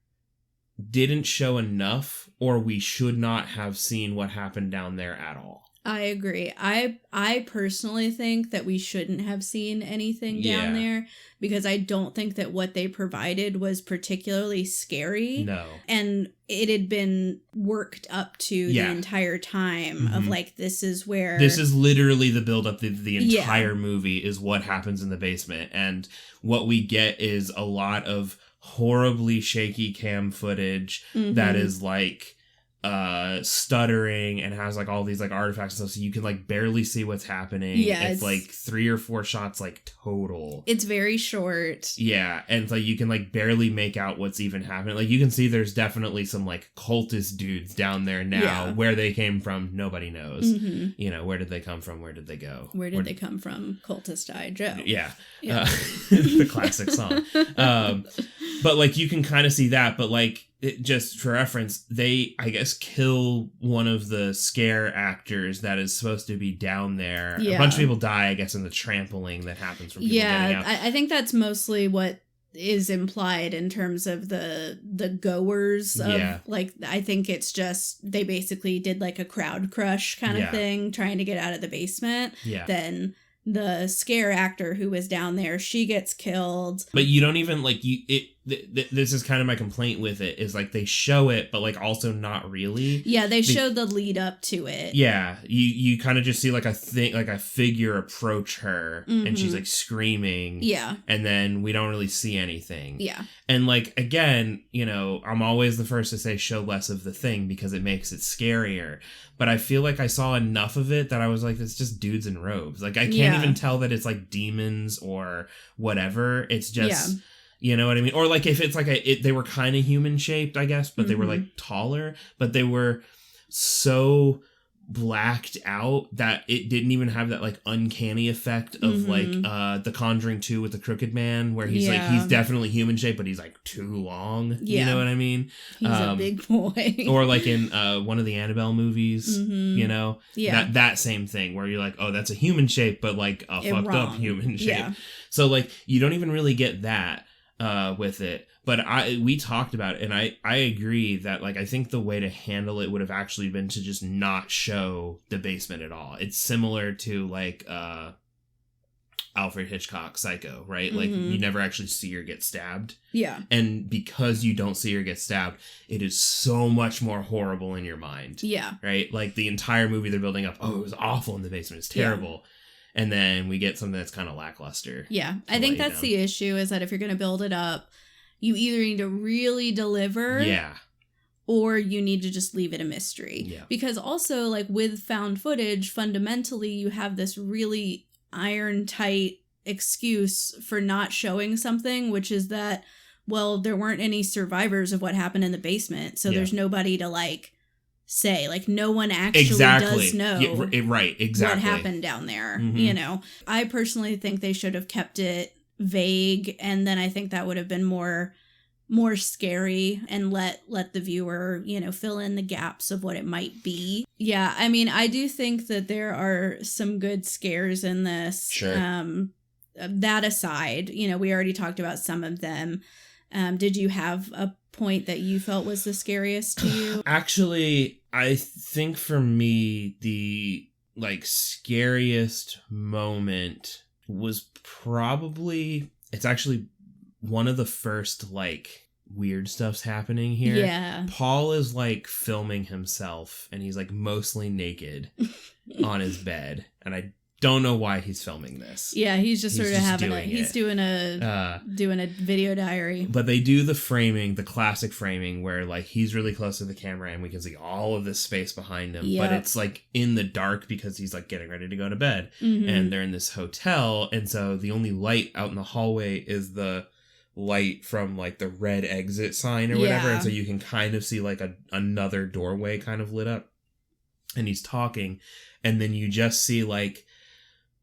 didn't show enough, or we should not have seen what happened down there at all. I agree. I personally think that we shouldn't have seen anything down there because I don't think that what they provided was particularly scary. No. And it had been worked up to the entire time of like, this is where... This is literally the build-up. The entire movie is what happens in the basement. And what we get is a lot of horribly shaky cam footage that is like... stuttering and has like all these like artifacts and stuff, so you can like barely see what's happening. It's like 3 or 4 shots like total. It's very short. Yeah, and it's like you can like barely make out what's even happening. Like you can see there's definitely some like cultist dudes down there now. Yeah. Where they came from, nobody knows. You know, where did they come from? Where did they go? Where did they come from? Cultist I Joe. Yeah. The classic song. But like you can kind of see that, but like just for reference, they, I guess, kill one of the scare actors that is supposed to be down there. Yeah. A bunch of people die, I guess, in the trampling that happens from people getting out. I think that's mostly what is implied in terms of the goers. Like, I think it's just, they basically did like a crowd crush kind of thing, trying to get out of the basement. Yeah. Then the scare actor who was down there, she gets killed. But you don't even, like, this is kind of my complaint with it, is like they show it but like also not really. Yeah, they show the lead up to it. Yeah, you kind of just see like a thing, like a figure approach her and she's like screaming. Yeah, and then we don't really see anything. Yeah, and like again, you know, I'm always the first to say show less of the thing because it makes it scarier, but I feel like I saw enough of it that I was like, it's just dudes in robes. Like I can't even tell that it's like demons or whatever. It's just you know what I mean? Or like if it's like they were kind of human shaped, I guess, but they were like taller, but they were so blacked out that it didn't even have that like uncanny effect of like The Conjuring 2 with the crooked man, where he's like, he's definitely human shaped, but he's like too long. You know what I mean? He's a big boy. Or like in one of the Annabelle movies, you know? That same thing where you're like, oh, that's a human shape, but like a fucked up human shape. Yeah. So like you don't even really get that with it. But we talked about it, and I agree that like I think the way to handle it would have actually been to just not show the basement at all. It's similar to like Alfred Hitchcock Psycho, right? Like you never actually see her get stabbed. Yeah. And because you don't see her get stabbed, it is so much more horrible in your mind. Yeah. Right? Like the entire movie they're building up, oh, it was awful in the basement. It's terrible. Yeah. And then we get something that's kind of lackluster. Yeah. I think that's the issue, is that if you're going to build it up, you either need to really deliver. Yeah. Or you need to just leave it a mystery. Yeah. Because also, like, with found footage, fundamentally, you have this really iron tight excuse for not showing something, which is that, well, there weren't any survivors of what happened in the basement. So there's nobody to, like, say, like, no one actually does know what happened down there. You know, I personally think they should have kept it vague, and then I think that would have been more scary, and let the viewer, you know, fill in the gaps of what it might be. Yeah, I mean, I do think that there are some good scares in this. Sure. That aside, you know, we already talked about some of them. Did you have a point that you felt was the scariest to you? Actually, I think for me, the like scariest moment was probably, it's actually one of the first like weird stuff's happening here. Yeah. Paul is like filming himself and he's like mostly naked on his bed, and I don't know why he's filming this. Yeah, he's just sort of having doing a video diary. But they do the framing, the classic framing, where like he's really close to the camera and we can see all of this space behind him. Yep. But it's like in the dark because he's like getting ready to go to bed. And they're in this hotel, and so the only light out in the hallway is the light from like the red exit sign or whatever. And so you can kind of see like another doorway kind of lit up. And he's talking, and then you just see like,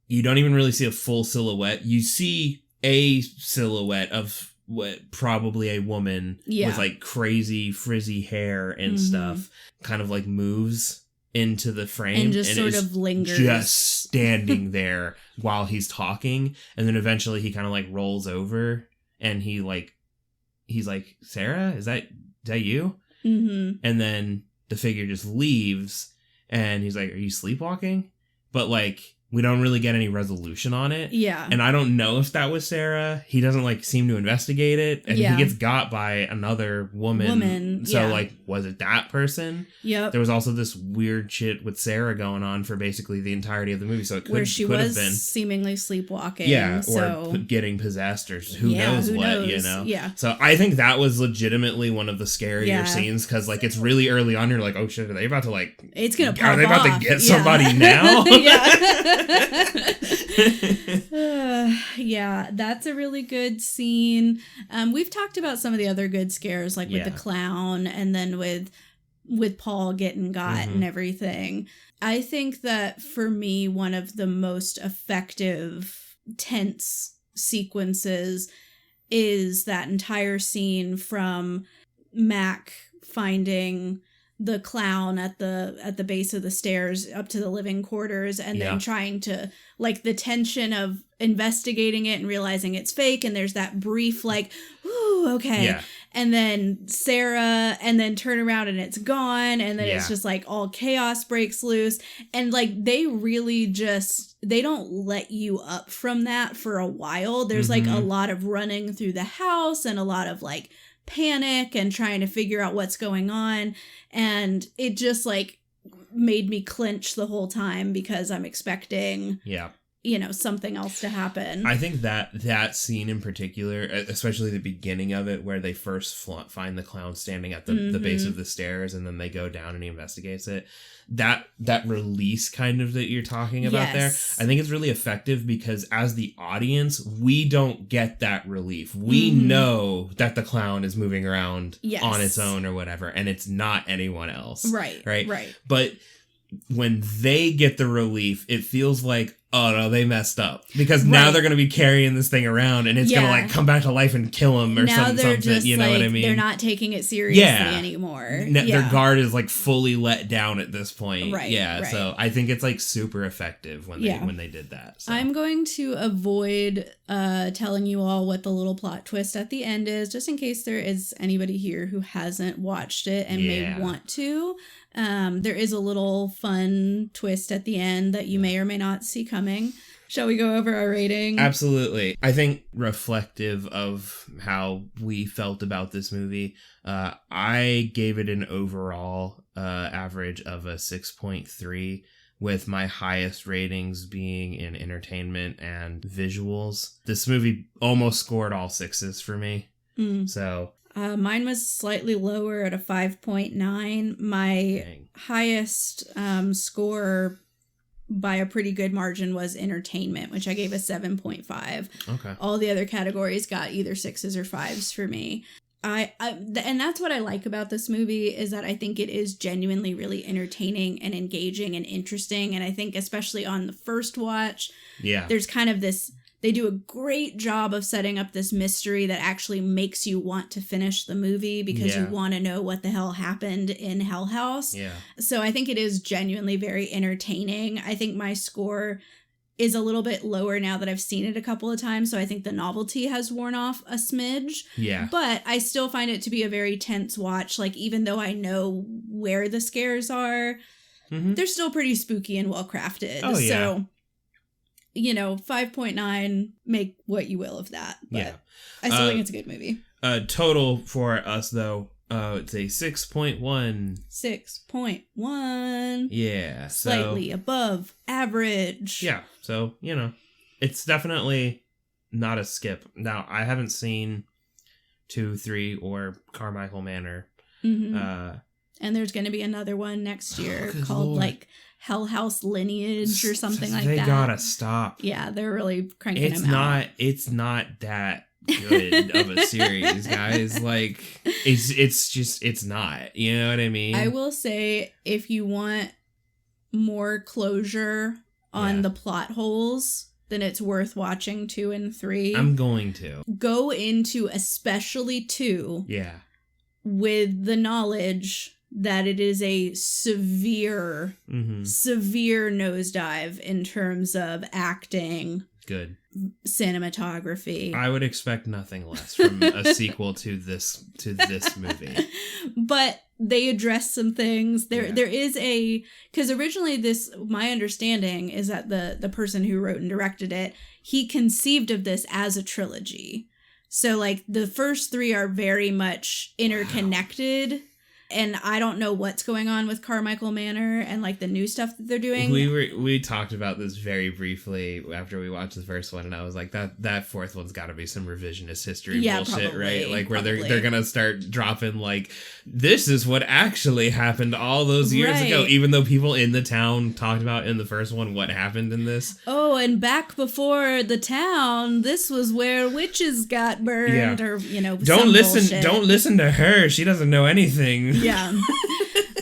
you don't even really see a full silhouette. You see a silhouette of what probably a woman with like crazy frizzy hair and stuff, kind of like moves into the frame and just sort of lingers, just standing there while he's talking. And then eventually he kind of like rolls over and he's like, Sarah, is that you? And then the figure just leaves. And he's like, are you sleepwalking? But like, we don't really get any resolution on it. Yeah. And I don't know if that was Sarah. He doesn't like seem to investigate it. And he gets got by another woman. So like, was it that person? Yep. There was also this weird shit with Sarah going on for basically the entirety of the movie. So it could have been seemingly sleepwalking. Yeah. So. Or getting possessed or who knows what, knows? you know? Yeah. So I think that was legitimately one of the scarier scenes. Because like, it's really early on. You're like, oh shit, are they about to like... It's going to pop Are they about off? to get somebody now? Yeah, that's a really good scene. We've talked about some of the other good scares, like with the clown and then with Paul getting got and everything. I think that for me, one of the most effective tense sequences is that entire scene from Mac finding the clown at the base of the stairs up to the living quarters and then trying to, like, the tension of investigating it and realizing it's fake, and there's that brief like, ooh, okay, and then Sarah, and then turn around and it's gone, and then it's just like all chaos breaks loose, and like they really they don't let you up from that for a while. There's like a lot of running through the house and a lot of like panic and trying to figure out what's going on, and it just like made me clench the whole time because I'm expecting something else to happen. I think that scene in particular, especially the beginning of it where they first find the clown standing at the base of the stairs and then they go down and he investigates it, that release kind of that you're talking about there, I think it's really effective because as the audience, we don't get that relief. We know that the clown is moving around on its own or whatever, and it's not anyone else. Right. But when they get the relief, it feels like, oh no, they messed up, because now they're going to be carrying this thing around and it's going to like come back to life and kill him or now something, just, you know like, what I mean? They're not taking it seriously anymore. Their guard is like fully let down at this point. Right. So I think it's like super effective when they did that. So. I'm going to avoid telling you all what the little plot twist at the end is, just in case there is anybody here who hasn't watched it and may want to. There is a little fun twist at the end that you may or may not see coming. Shall we go over our rating? Absolutely. I think reflective of how we felt about this movie, I gave it an overall average of a 6.3, with my highest ratings being in entertainment and visuals. This movie almost scored all 6s for me. So... mine was slightly lower at a 5.9. My highest score by a pretty good margin was entertainment, which I gave a 7.5. Okay. All the other categories got either 6s or 5s for me. And that's what I like about this movie, is that I think it is genuinely really entertaining and engaging and interesting. And I think especially on the first watch, there's kind of this... They do a great job of setting up this mystery that actually makes you want to finish the movie because you want to know what the hell happened in Hell House. Yeah. So I think it is genuinely very entertaining. I think my score is a little bit lower now that I've seen it a couple of times. So I think the novelty has worn off a smidge. Yeah. But I still find it to be a very tense watch. Like, even though I know where the scares are, they're still pretty spooky and well crafted. Oh, yeah. So... 5.9, make what you will of that. But I still think it's a good movie. Total for us, though, it's a 6.1. 6.1. Yeah. Slightly above average. Yeah. So, it's definitely not a skip. Now, I haven't seen 2, 3, or Carmichael Manor. And there's going to be another one next year called, like... Hell House Lineage or something like that. They gotta stop. Yeah, they're really cranking them out. It's not that good of a series, guys. Like, it's not. You know what I mean? I will say, if you want more closure on the plot holes, then it's worth watching 2 and 3. I'm going to. Go into especially 2. Yeah. With the knowledge that it is a severe nosedive in terms of acting, Good. Cinematography. I would expect nothing less from a sequel to this movie. But they address some things. There is because originally my understanding is that the person who wrote and directed it, he conceived of this as a trilogy. So like the first 3 are very much interconnected. Wow. And I don't know what's going on with Carmichael Manor and like the new stuff that they're doing. We talked about this very briefly after we watched the first one, and I was like, that fourth one's got to be some revisionist history bullshit, probably, right? Like where they're gonna start dropping like, this is what actually happened all those years ago, even though people in the town talked about in the first one what happened in this. Oh, and back before the town, this was where witches got burned, or don't listen to her. She doesn't know anything. Yeah.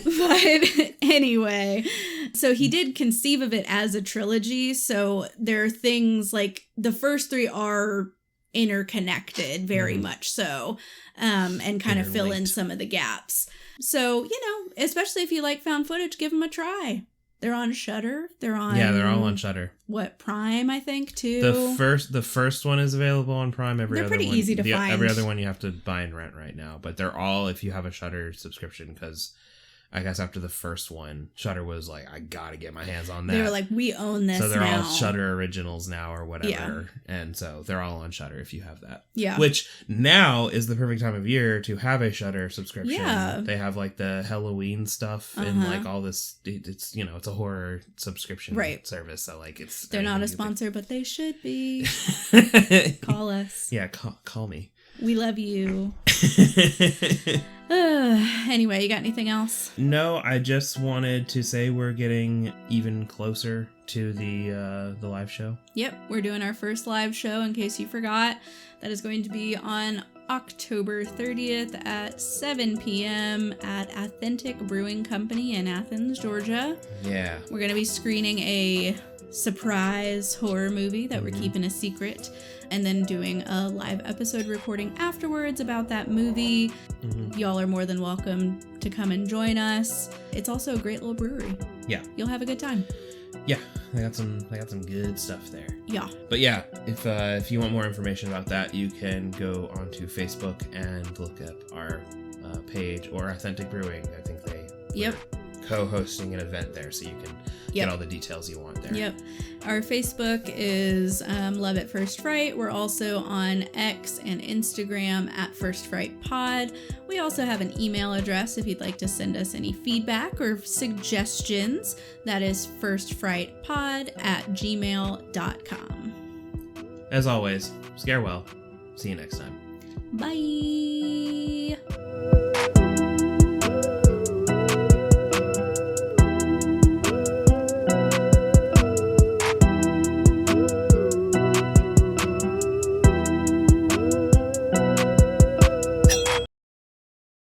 But anyway, so he did conceive of it as a trilogy. So there are things like the first 3 are interconnected, very much so, and kind of fill in some of the gaps. So, especially if you like found footage, give them a try. They're on Shudder. They're all on Shudder. What, Prime, I think, too? The first one is available on Prime. They're pretty easy to find. Every other one you have to buy and rent right now. But they're all if you have a Shudder subscription, because I guess after the first one, Shudder was like, I gotta get my hands on that. They were like, we own this now. So they're all Shudder originals now or whatever. Yeah. And so they're all on Shudder if you have that. Yeah. Which now is the perfect time of year to have a Shudder subscription. Yeah. They have like the Halloween stuff and like all this. It's it's a horror subscription service. So like they're not a sponsor, but they should be. Call us. Yeah, call me. We love you. Anyway, you got anything else? No, I just wanted to say we're getting even closer to the live show. Yep, we're doing our first live show, in case you forgot. That is going to be on October 30th at 7 p.m. at Authentic Brewing Company in Athens, Georgia. Yeah. We're going to be screening a surprise horror movie that we're keeping a secret, and then doing a live episode recording afterwards about that movie. Y'all are more than welcome to come and join us. It's also a great little brewery. Yeah. You'll have a good time. Yeah, they got some good stuff there. Yeah. But yeah, if you want more information about that, you can go onto Facebook and look up our page, or Authentic Brewing. I think they co-hosting an event there, so you can get all the details you want there. Yep. Our Facebook is Love at First Fright. We're also on X and Instagram at First Fright Pod. We also have an email address if you'd like to send us any feedback or suggestions. That is firstfrightpod@gmail.com. As always, scare well. See you next time. Bye.